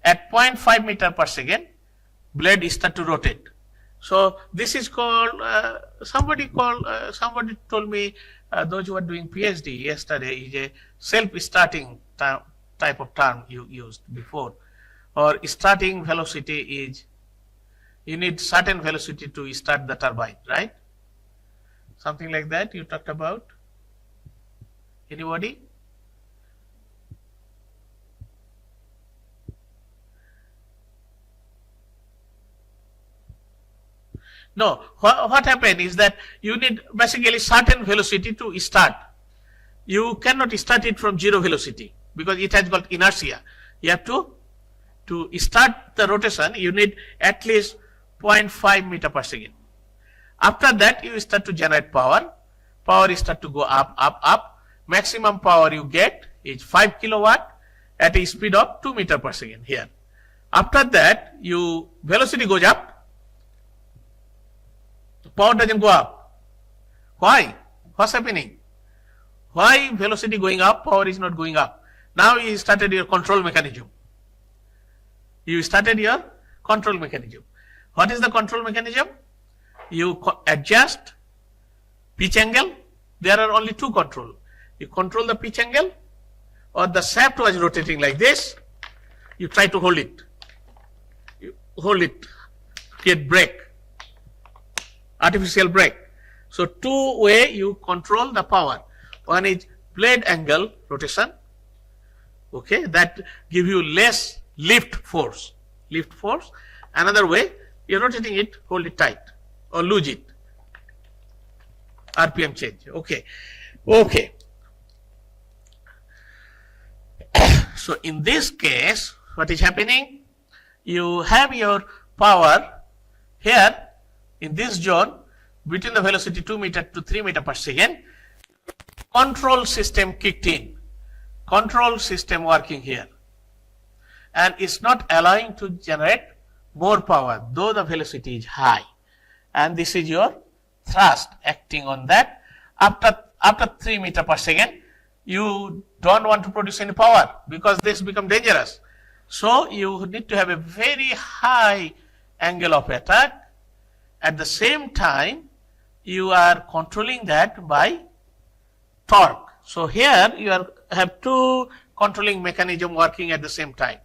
S1: at 0.5 meter per second, blade start to rotate. So this is called, somebody told me, those who are doing PhD yesterday, is a self-starting type of term you used before. Or starting velocity is, you need certain velocity to start the turbine, right? Something like that you talked about? Anybody? No, what happened is that you need basically certain velocity to start. You cannot start it from 0 velocity because it has got inertia. You have to start the rotation, you need at least 0.5 meter per second. After that, you start to generate power. Power start to go up. Maximum power you get is 5 kilowatt at a speed of 2 meter per second here. After that, velocity goes up. Power doesn't go up. Why? What's happening? Why velocity going up, power is not going up? Now you started your control mechanism. You started your control mechanism. What is the control mechanism? You adjust pitch angle. There are only two control. You control the pitch angle, or the shaft was rotating like this. You try to hold it. You hold it, get brake. Artificial brake. So two way you control the power. One is blade angle rotation, okay, that give you less lift force. Another way, you're rotating it, hold it tight or lose it. RPM change. Okay. So in this case, what is happening? You have your power here in this zone between the velocity 2 meter to 3 meter per second. Control system kicked in. Control system working here. And it's not allowing to generate more power, though the velocity is high. And this is your thrust acting on that. After 3 meter per second, you don't want to produce any power because this become dangerous. So you need to have a very high angle of attack. At the same time, you are controlling that by torque. So here you have two controlling mechanism working at the same time.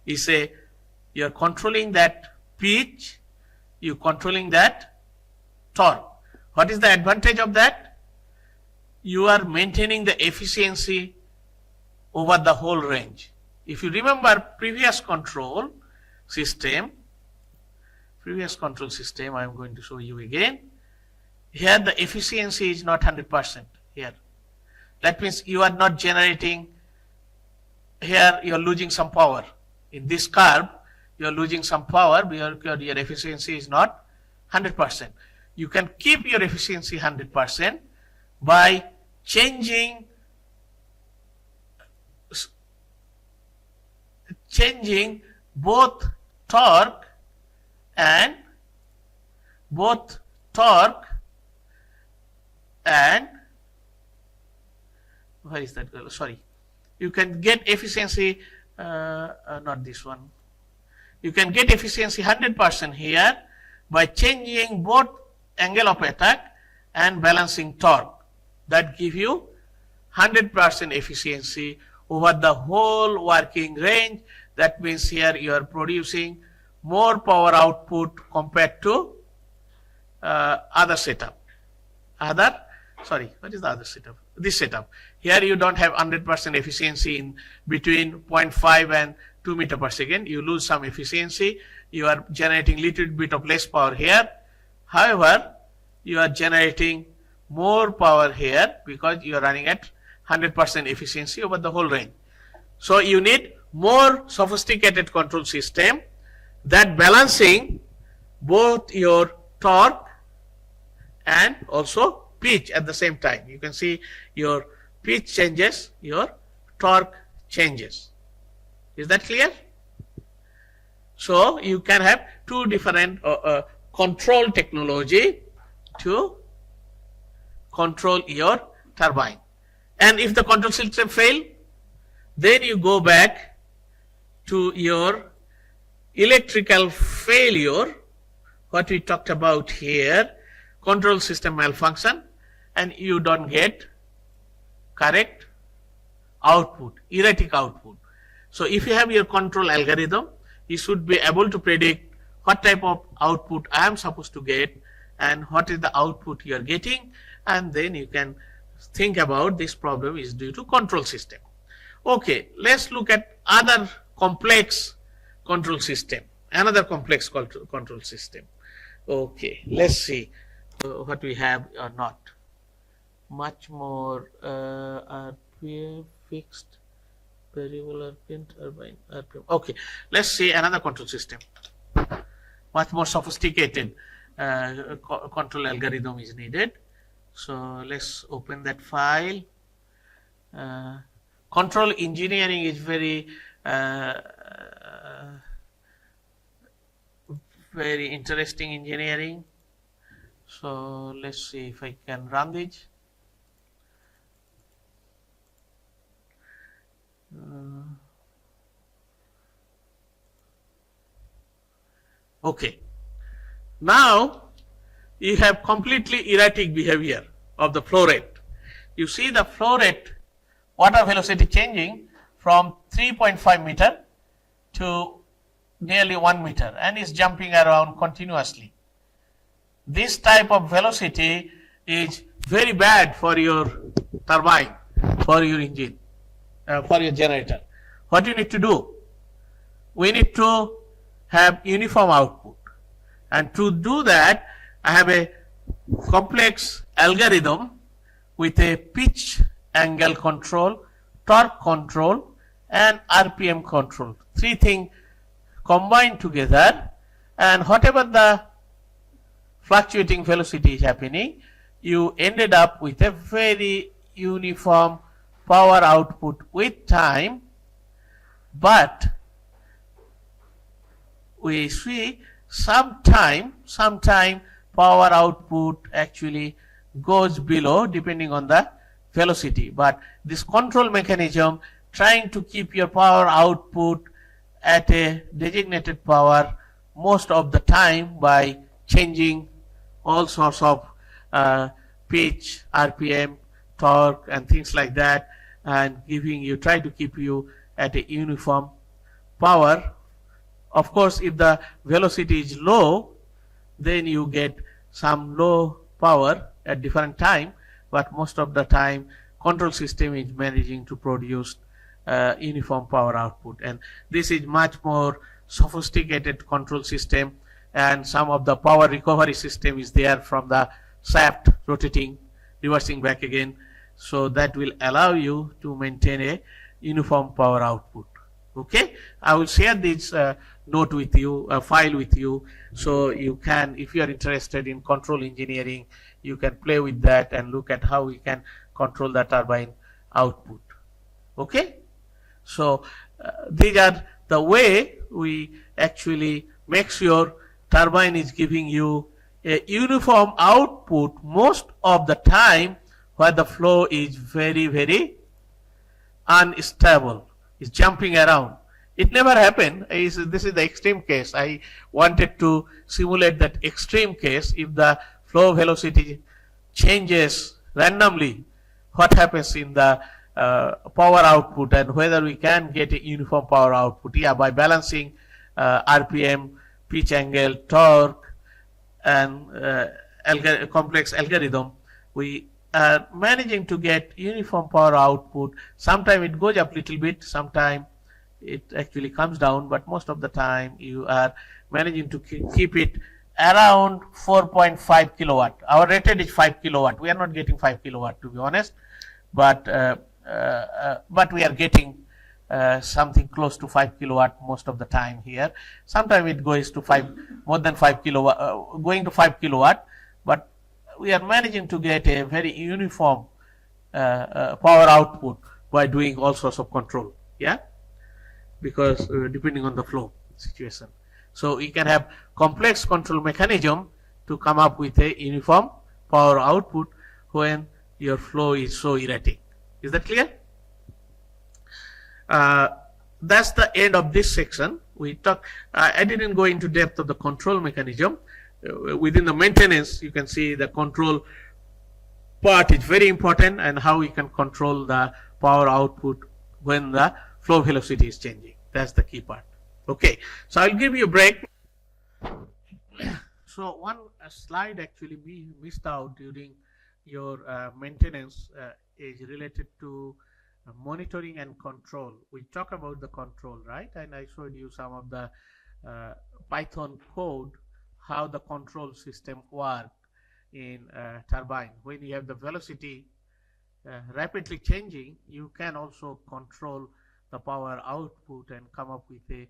S1: You are controlling that pitch, you controlling that torque. What is the advantage of that? You are maintaining the efficiency over the whole range. If you remember previous control system, I am going to show you again. Here the efficiency is not 100% here. That means you are not generating, here you are losing some power. In this curve, you are losing some power because your efficiency is not 100%. You can keep your efficiency 100% by changing both torque and where is that? Sorry, you can get efficiency, not this one. You can get efficiency 100% here by changing both angle of attack and balancing torque. That give you 100% efficiency over the whole working range. That means here you are producing more power output compared to other setup. What is the other setup? This setup. Here you don't have 100% efficiency in between 0.5 and 2 meter per second. You lose some efficiency. You are generating little bit of less power here. However, you are generating more power here because you are running at 100% efficiency over the whole range. So you need more sophisticated control system that balancing both your torque and also pitch at the same time. You can see your pitch changes, your torque changes. Is that clear? So you can have two different control technology to control your turbine. And if the control system fail, then you go back to your electrical failure, what we talked about here, control system malfunction, and you don't get correct output, erratic output. So if you have your control algorithm, you should be able to predict what type of output I am supposed to get and what is the output you are getting, and then you can think about this problem is due to control system. Okay, let's look at other complex control system, another complex control system. Okay, let's see what we have or not. Much more RPM fixed variable RPM turbine RPM. Okay, let's see another control system. Much more sophisticated control algorithm is needed. So let's open that file. Control engineering is very very interesting engineering. So let's see if I can run this. Okay, now you have completely erratic behavior of the flow rate. You see the flow rate, water velocity changing from 3.5 meter to nearly 1 meter and is jumping around continuously. This type of velocity is very bad for your turbine, for your engine, for your generator. What you need to do? We need to have uniform output. And to do that, I have a complex algorithm with a pitch angle control, torque control, and RPM control. Three things combined together, and whatever the fluctuating velocity is happening, you ended up with a very uniform power output with time. But we see sometime power output actually goes below depending on the velocity. But this control mechanism trying to keep your power output at a designated power most of the time by changing all sorts of pitch, RPM, torque, and things like that, and try to keep you at a uniform power. Of course, if the velocity is low, then you get some low power at different time, but most of the time control system is managing to produce uniform power output. And this is much more sophisticated control system, and some of the power recovery system is there from the shaft rotating, reversing back again, so that will allow you to maintain a uniform power output. Okay, I will share this note with you, file with you, so you can, if you are interested in control engineering, you can play with that and look at how we can control the turbine output. Okay, so these are the way we actually make sure turbine is giving you a uniform output most of the time, where the flow is very unstable, is jumping around. It never happened. This is the extreme case. I wanted to simulate that extreme case. If the flow velocity changes randomly, what happens in the power output, and whether we can get a uniform power output. Yeah, by balancing RPM, pitch angle, torque, and complex algorithm, we are managing to get uniform power output. Sometimes it goes up a little bit, sometimes it actually comes down, but most of the time you are managing to keep it around 4.5 kilowatt. Our rated is 5 kilowatt. We are not getting 5 kilowatt, to be honest, but we are getting something close to 5 kilowatt most of the time here. Sometimes it goes to more than 5 kilowatt, going to 5 kilowatt, but we are managing to get a very uniform power output by doing all sorts of control. Yeah, because depending on the flow situation. So you can have complex control mechanism to come up with a uniform power output when your flow is so erratic. Is that clear? That's the end of this section. We talked. I didn't go into depth of the control mechanism. Within the maintenance, you can see the control part is very important, and how we can control the power output when the flow velocity is changing. That's the key part. Okay, so I'll give you a break. So one slide actually we missed out during your maintenance is related to monitoring and control. We talk about the control, right? And I showed you some of the Python code, how the control system work in turbine. When you have the velocity rapidly changing, you can also control the power output and come up with a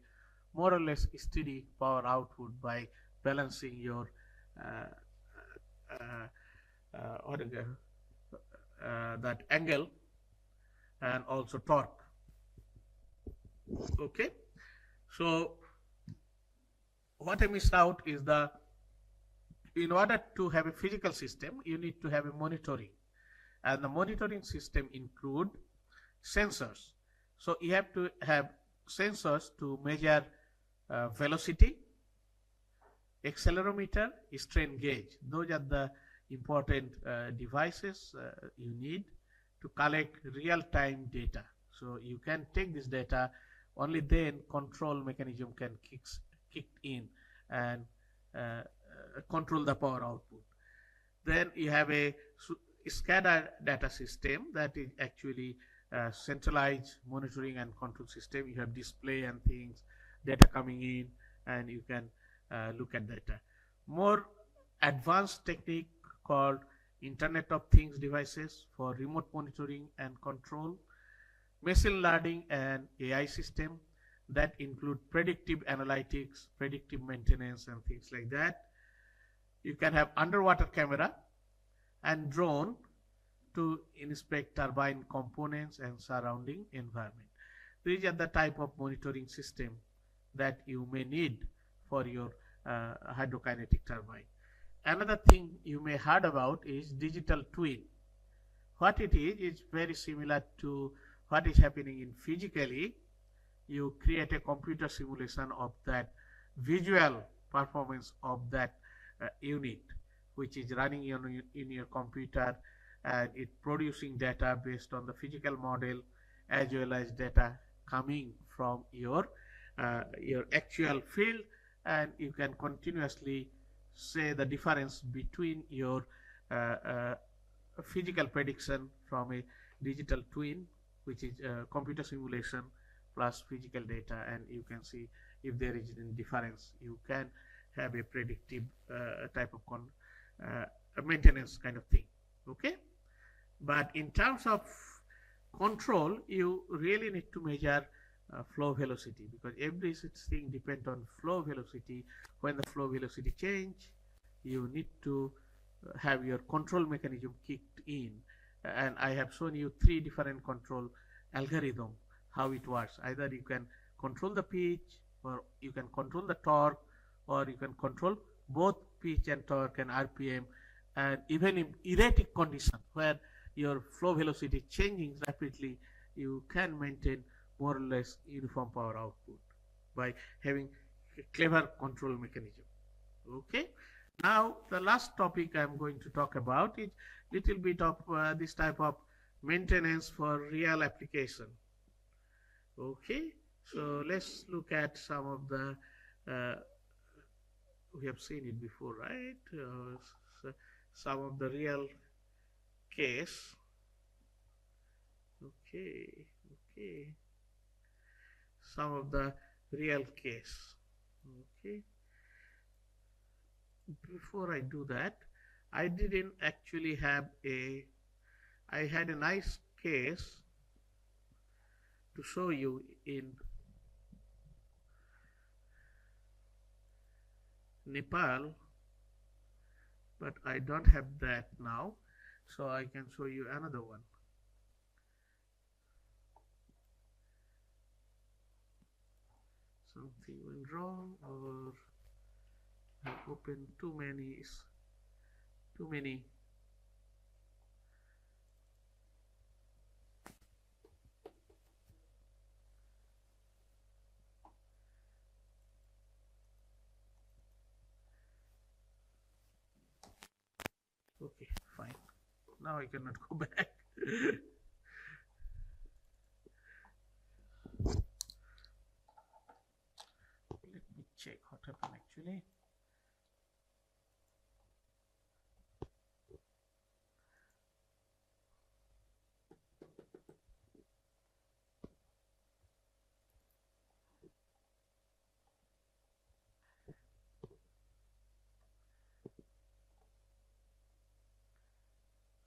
S1: more or less steady power output by balancing your that angle and also torque. Okay, so what I missed out is in order to have a physical system, you need to have a monitoring, and the monitoring system include sensors. So you have to have sensors to measure velocity, accelerometer, strain gauge. Those are the important devices you need to collect real-time data. So you can take this data, only then control mechanism can kick in and control the power output. Then you have a SCADA data system that is actually centralized monitoring and control system. You have display and things, data coming in, and you can look at data. More advanced technique called Internet of Things devices for remote monitoring and control, machine learning and AI system that include predictive analytics, predictive maintenance, and things like that. You can have underwater camera and drone to inspect turbine components and surrounding environment. These are the type of monitoring system that you may need for your hydrokinetic turbine. Another thing you may heard about is digital twin. What it is very similar to what is happening in physically. You create a computer simulation of that visual performance of that unit, which is running in your computer, and it producing data based on the physical model as well as data coming from your actual field, and you can continuously say the difference between your physical prediction from a digital twin, which is computer simulation plus physical data, and you can see if there is a difference. You can have a predictive type of maintenance kind of thing. Okay, but in terms of control, you really need to measure flow velocity, because every thing depends on flow velocity. When the flow velocity change, you need to have your control mechanism kicked in, and I have shown you 3 different control algorithm how it works. Either you can control the pitch, or you can control the torque, or you can control both pitch and torque and RPM, and even in erratic condition where your flow velocity changing rapidly, you can maintain more or less uniform power output by having a clever control mechanism. Okay, now the last topic I'm going to talk about is little bit of this type of maintenance for real application. Okay, so let's look at some of the we have seen it before, right? So some of the real case. Okay, some of the real case. Okay, before I do that, I didn't actually have I had a nice case to show you in Nepal, but I don't have that now, so I can show you another one. Something went wrong, or I opened too many. Okay, fine. Now I cannot go back. Let me check what happened actually.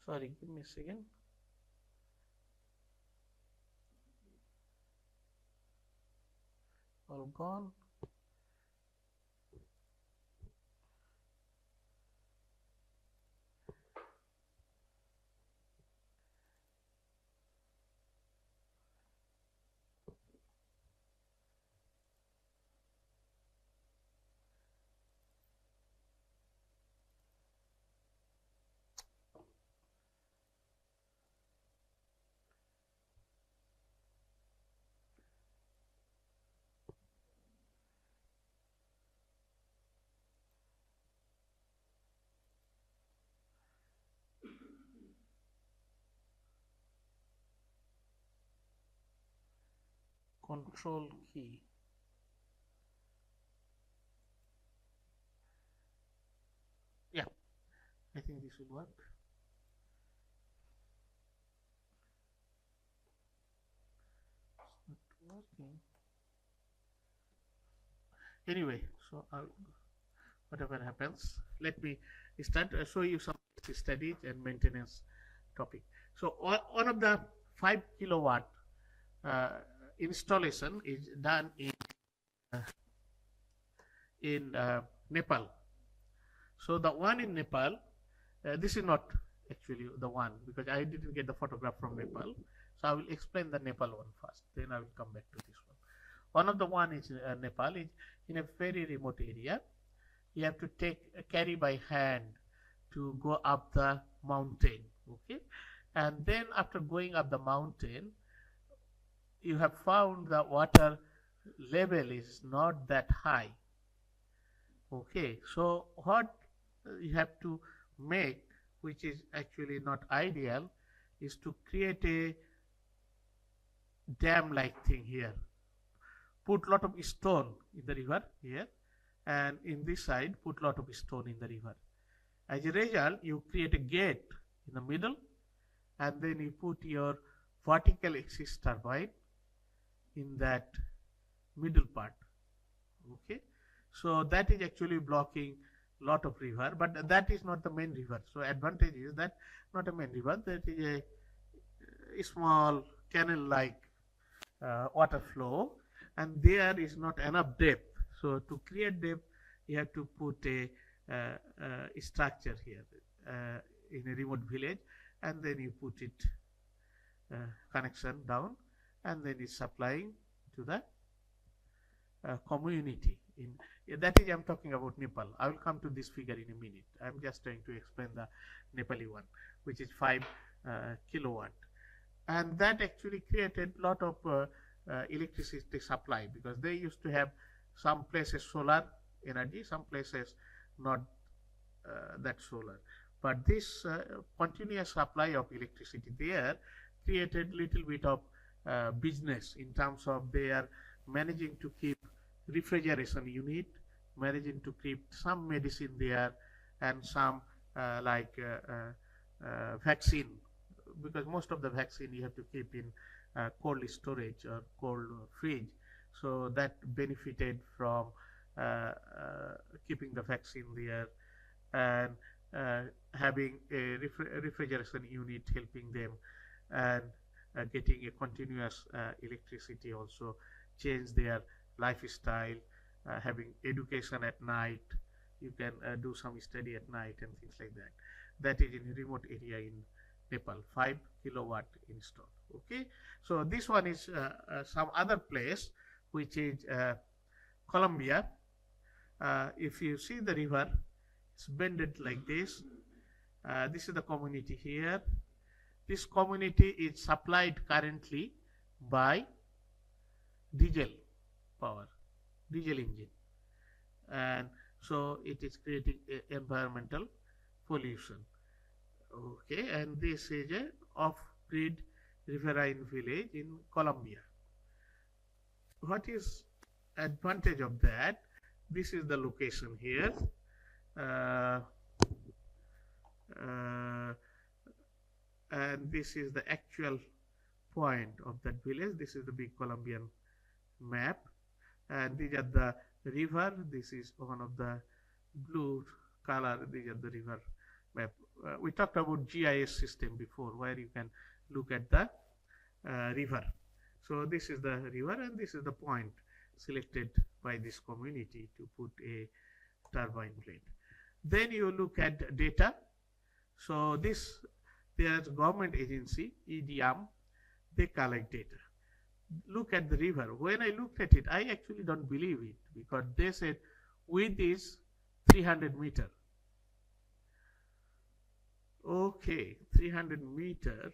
S1: Sorry, give me a second. All gone. Control key. Yeah, I think this will work. It's not working. Anyway, so whatever happens, let me start show you some studies and maintenance topic. So one of the 5 kilowatt uh, installation is done uh, in Nepal. So the one in Nepal, this is not actually the one because I didn't get the photograph from Nepal. So I will explain the Nepal one first, then I will come back to this one. One of the one is Nepal is in a very remote area. You have to carry by hand to go up the mountain, okay? And then after going up the mountain, you have found the water level is not that high. Okay, so what you have to make, which is actually not ideal, is to create a dam like thing here. Put lot of stone in the river here, and in this side put lot of stone in the river. As a result, you create a gate in the middle, and then you put your vertical axis turbine in that middle part. Okay, so that is actually blocking lot of river, but that is not the main river. So advantage is that not a main river, that is a small canal like water flow, and there is not enough depth. So to create depth, you have to put a structure here in a remote village, and then you put it connection down, and then it's supplying to the community. That is, I'm talking about Nepal. I will come to this figure in a minute. I'm just trying to explain the Nepali one, which is 5 kilowatt, and that actually created a lot of electricity supply, because they used to have some places solar energy, some places not that solar, but this continuous supply of electricity there created little bit of business in terms of they are managing to keep refrigeration unit, managing to keep some medicine there, and some vaccine, because most of the vaccine you have to keep in cold storage or cold fridge. So that benefited from keeping the vaccine there, and having a refrigeration unit helping them, and getting a continuous electricity also change their lifestyle, having education at night. You can do some study at night and things like that. That is in a remote area in Nepal, 5 kilowatt installed. Okay, so this one is some other place, which is Colombia. If you see the river, it's bended like this. This is the community here. This community is supplied currently by diesel power, diesel engine, and so it is creating environmental pollution. Okay, and this is a off-grid riverine village in Colombia. What is advantage of that? This is the location here. And this is the actual point of that village. This is the big Colombian map, and these are the river. This is one of the blue color. These are the river map. We talked about GIS system before, where you can look at the river. So this is the river, and this is the point selected by this community to put a turbine blade. Then you look at data. So this, there's government agency, EDM, they collect data. Look at the river. When I looked at it, I actually don't believe it, because they said width is 300 meter. Okay, 300 meter.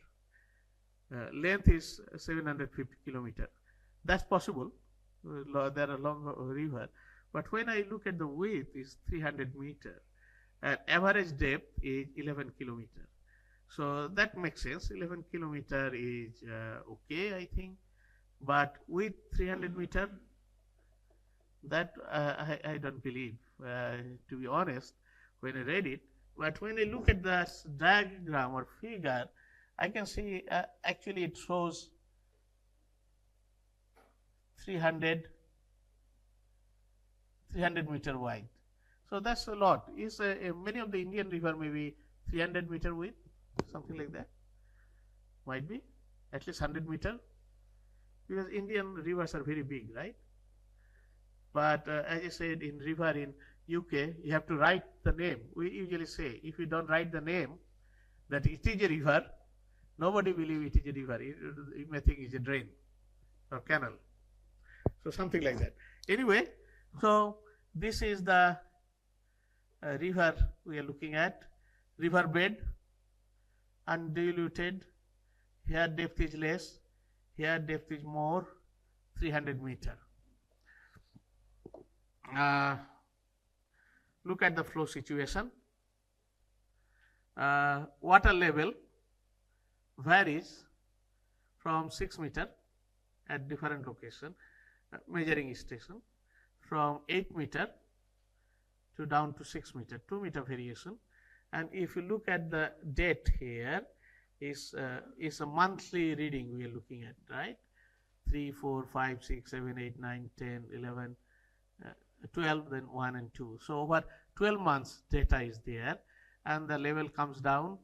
S1: Length is 750 kilometer. That's possible. There are long river, but when I look at the width is 300 meter, and average depth is 11 kilometer. So that makes sense. 11 kilometer is okay, I think, but with 300 meter, that I don't believe. To be honest, when I read it, But when I look at the diagram or figure, I can see actually it shows 300 meter wide. So that's a lot. Is many of the Indian river maybe 300 meter width, something like that? Might be at least 100 meter, because Indian rivers are very big, right? But as I said, in river in UK, you have to write the name. We usually say, if you don't write the name, that it is a river, nobody believe it is a river. You may think it's a drain or canal. So something like that. Anyway, so this is the river we are looking at. River bed, undiluted. Here depth is less. Here depth is more, 300 meter. Look at the flow situation. Water level varies from 6 meter at different location, measuring station, from 8 meter to down to 6 meter, 2 meter variation. And if you look at the date here, is a monthly reading we are looking at, right? 3, 4, 5, 6, 7, 8, 9, 10, 11, 12, then 1 and 2. So over 12 months data is there, and the level comes down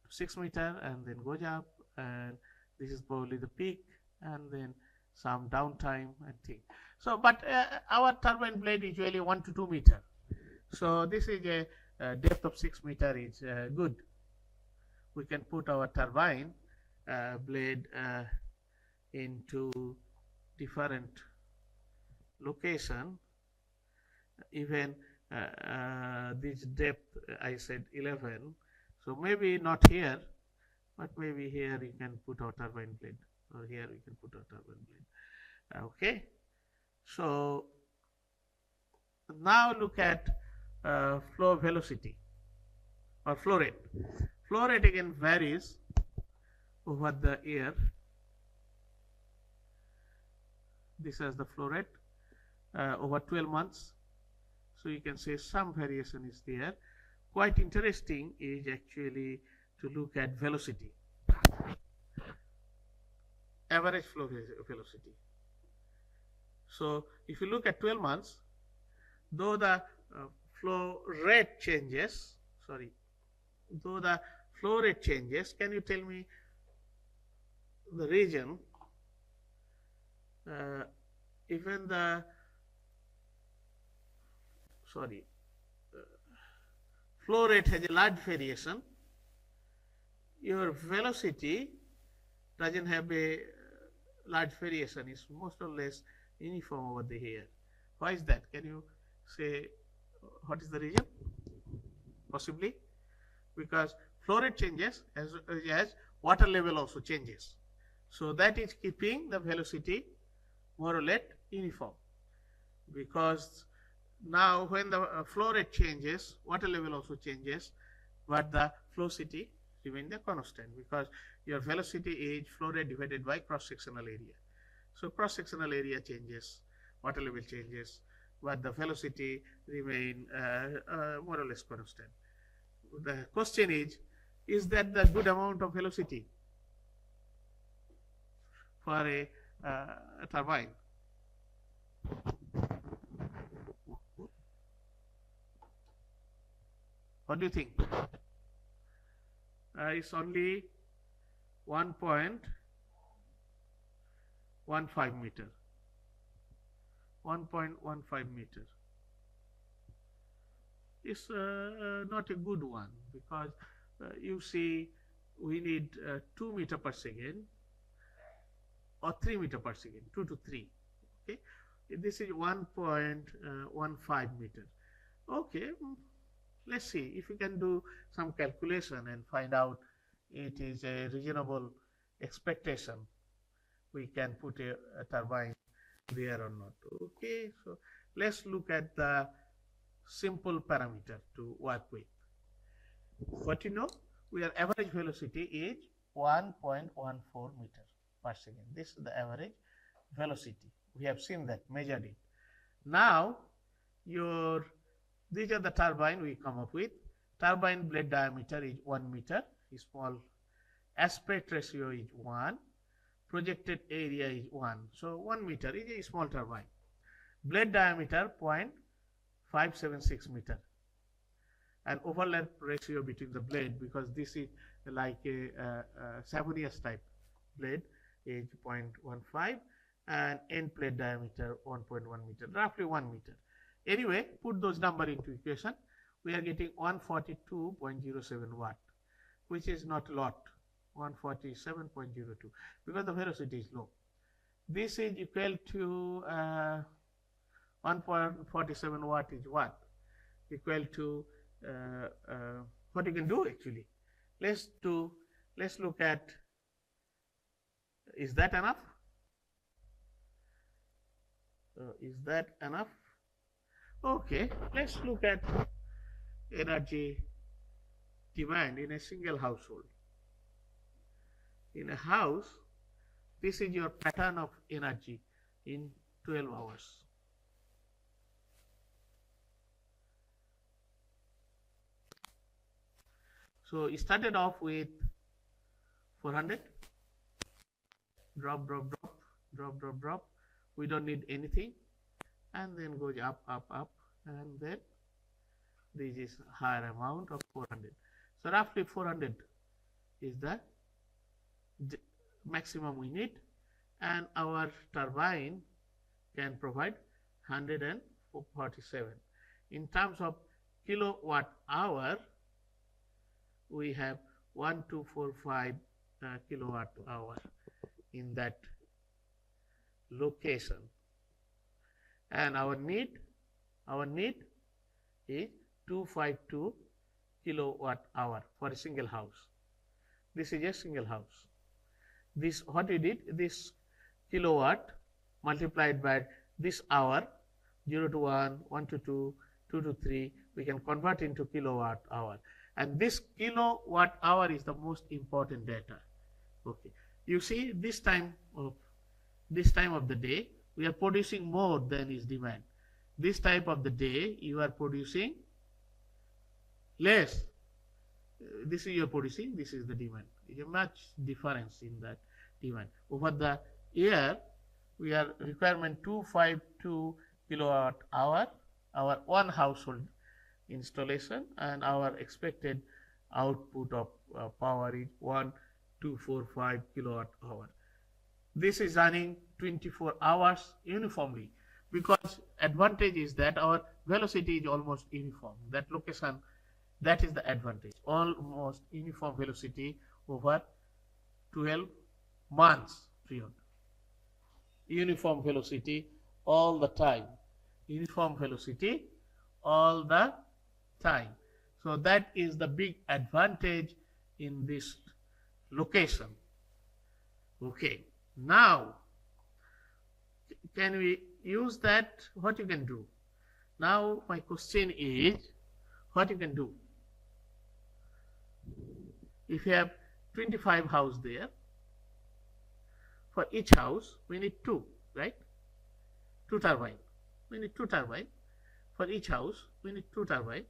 S1: to 6 meter and then goes up, and this is probably the peak, and then some downtime and thing. So, but our turbine blade is usually 1 to 2 meter. So this is a depth of 6 meter is good. We can put our turbine blade into different location. Even this depth, I said 11. So maybe not here, but maybe here you can put our turbine blade, or here we can put our turbine blade. Okay. So now look at flow velocity or flow rate. Flow rate again varies over the year. This is the flow rate over 12 months. So you can say some variation is there. Quite interesting is actually to look at velocity, average flow velocity. So if you look at 12 months, though the flow rate changes, though the flow rate changes, can you tell me the region, even the, flow rate has a large variation, your velocity doesn't have a large variation, it's most or less uniform over the here. Why is that? Can you say what is the reason? Possibly because flow rate changes as water level also changes. So that is keeping the velocity more or less uniform, because now when the flow rate changes, water level also changes, but the velocity remains the constant, because your velocity is flow rate divided by cross-sectional area. So cross-sectional area changes, water level changes, but the velocity remain more or less constant. The question is that the good amount of velocity for a turbine? What do you think? It's only 1.15 meter. 1.15 meter. It's not a good one, because you see we need 2 meter per second or 3 meter per second, 2 to 3. Okay, this is 1.15 meter. Okay, let's see if we can do some calculation and find out it is a reasonable expectation. We can put a turbine there or not. Okay, so let's look at the simple parameter to work with. What you know, our average velocity is 1.14 meter per second. This is the average velocity. We have seen that, measured it. Now these are the turbine we come up with. turbine blade diameter is 1 meter, small aspect ratio is 1, projected area is 1. So 1 meter is a small turbine. Blade diameter 0.576 meter. And overlap ratio between the blade, because this is like a Savonius type blade, is 0.15, and end plate diameter 1.1 meter, roughly 1 meter. Anyway, put those numbers into equation. We are getting 142.07 watt, which is not a lot, 147.02, because the velocity is low. This is equal to 1.47 watt is what? Equal to what you can do actually. Let's look at, is that enough? Is that enough? Okay, let's look at energy demand in a single household. In a house, this is your pattern of energy in 12 hours. So it started off with 400, drop, drop, drop, drop, drop, drop. We don't need anything, and then goes up, up, up, and then this is higher amount of 400. So roughly 400 is the maximum we need, and our turbine can provide 147. In terms of kilowatt hour, we have 1245 kilowatt hour in that location, and our need is 252 kilowatt hour for a single house. This is a single house. This, what we did, this kilowatt multiplied by this hour, 0 to 1, 1 to 2, 2 to 3, we can convert into kilowatt hour. And this kilowatt hour is the most important data. Okay, you see, this time of the day we are producing more than is demand. This type of the day you are producing less. This is you are producing, this is the demand. There is a much difference in that demand. Over the year, we are requirement 252 kilowatt hour, our one household installation, and our expected output of power is 1245 kilowatt hour. This is running 24 hours uniformly, because advantage is that our velocity is almost uniform. That location, that is the advantage, almost uniform velocity over 12 months period. Uniform velocity all the time, uniform velocity all the time. So that is the big advantage in this location. Okay, now can we use that? What you can do? Now my question is, what you can do? If you have 25 houses there, for each house we need 2, right? 2 turbines. We need 2 turbines. For each house we need 2 turbines.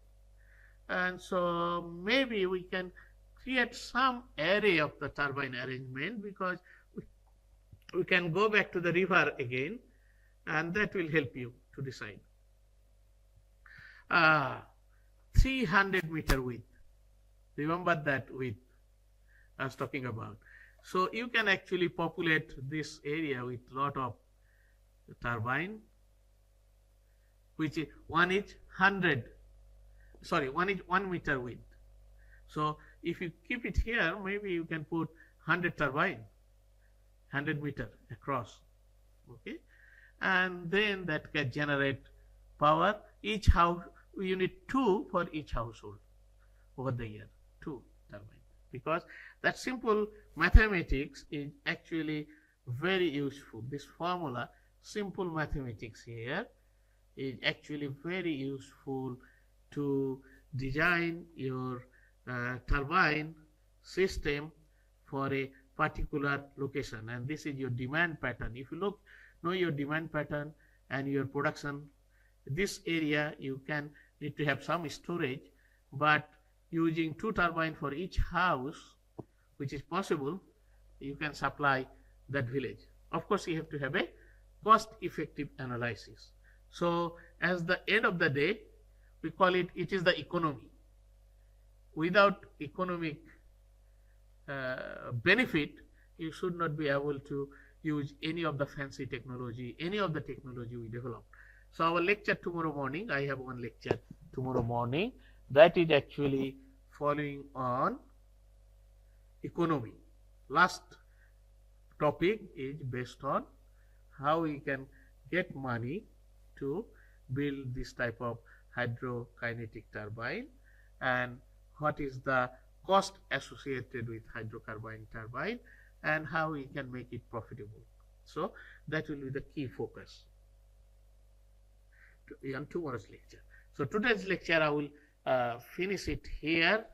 S1: And so maybe we can create some array of the turbine arrangement, because we can go back to the river again, and that will help you to decide. 300 meter width. Remember that width I was talking about. So you can actually populate this area with lot of turbine, which is one is 1 meter width. So if you keep it here, maybe you can put 100 turbine, 100 meter across. Okay, and then that can generate power. Each house you need 2 for each household over the year, 2 turbine, because that simple mathematics is actually very useful. This formula, simple mathematics here, is actually very useful to design your turbine system for a particular location. And this is your demand pattern. If you know your demand pattern and your production, this area you can need to have some storage, but using 2 turbines for each house, which is possible, you can supply that village. Of course, you have to have a cost-effective analysis. So, as the end of the day, we call it is the economy. Without economic benefit, you should not be able to use any of the fancy technology, any of the technology we develop. So our lecture tomorrow morning, I have one lecture tomorrow morning that is actually following on economy. Last topic is based on how we can get money to build this type of hydrokinetic turbine and what is the cost associated with hydrocarbon turbine and how we can make it profitable. So that will be the key focus on tomorrow's lecture. So today's lecture I will finish it here.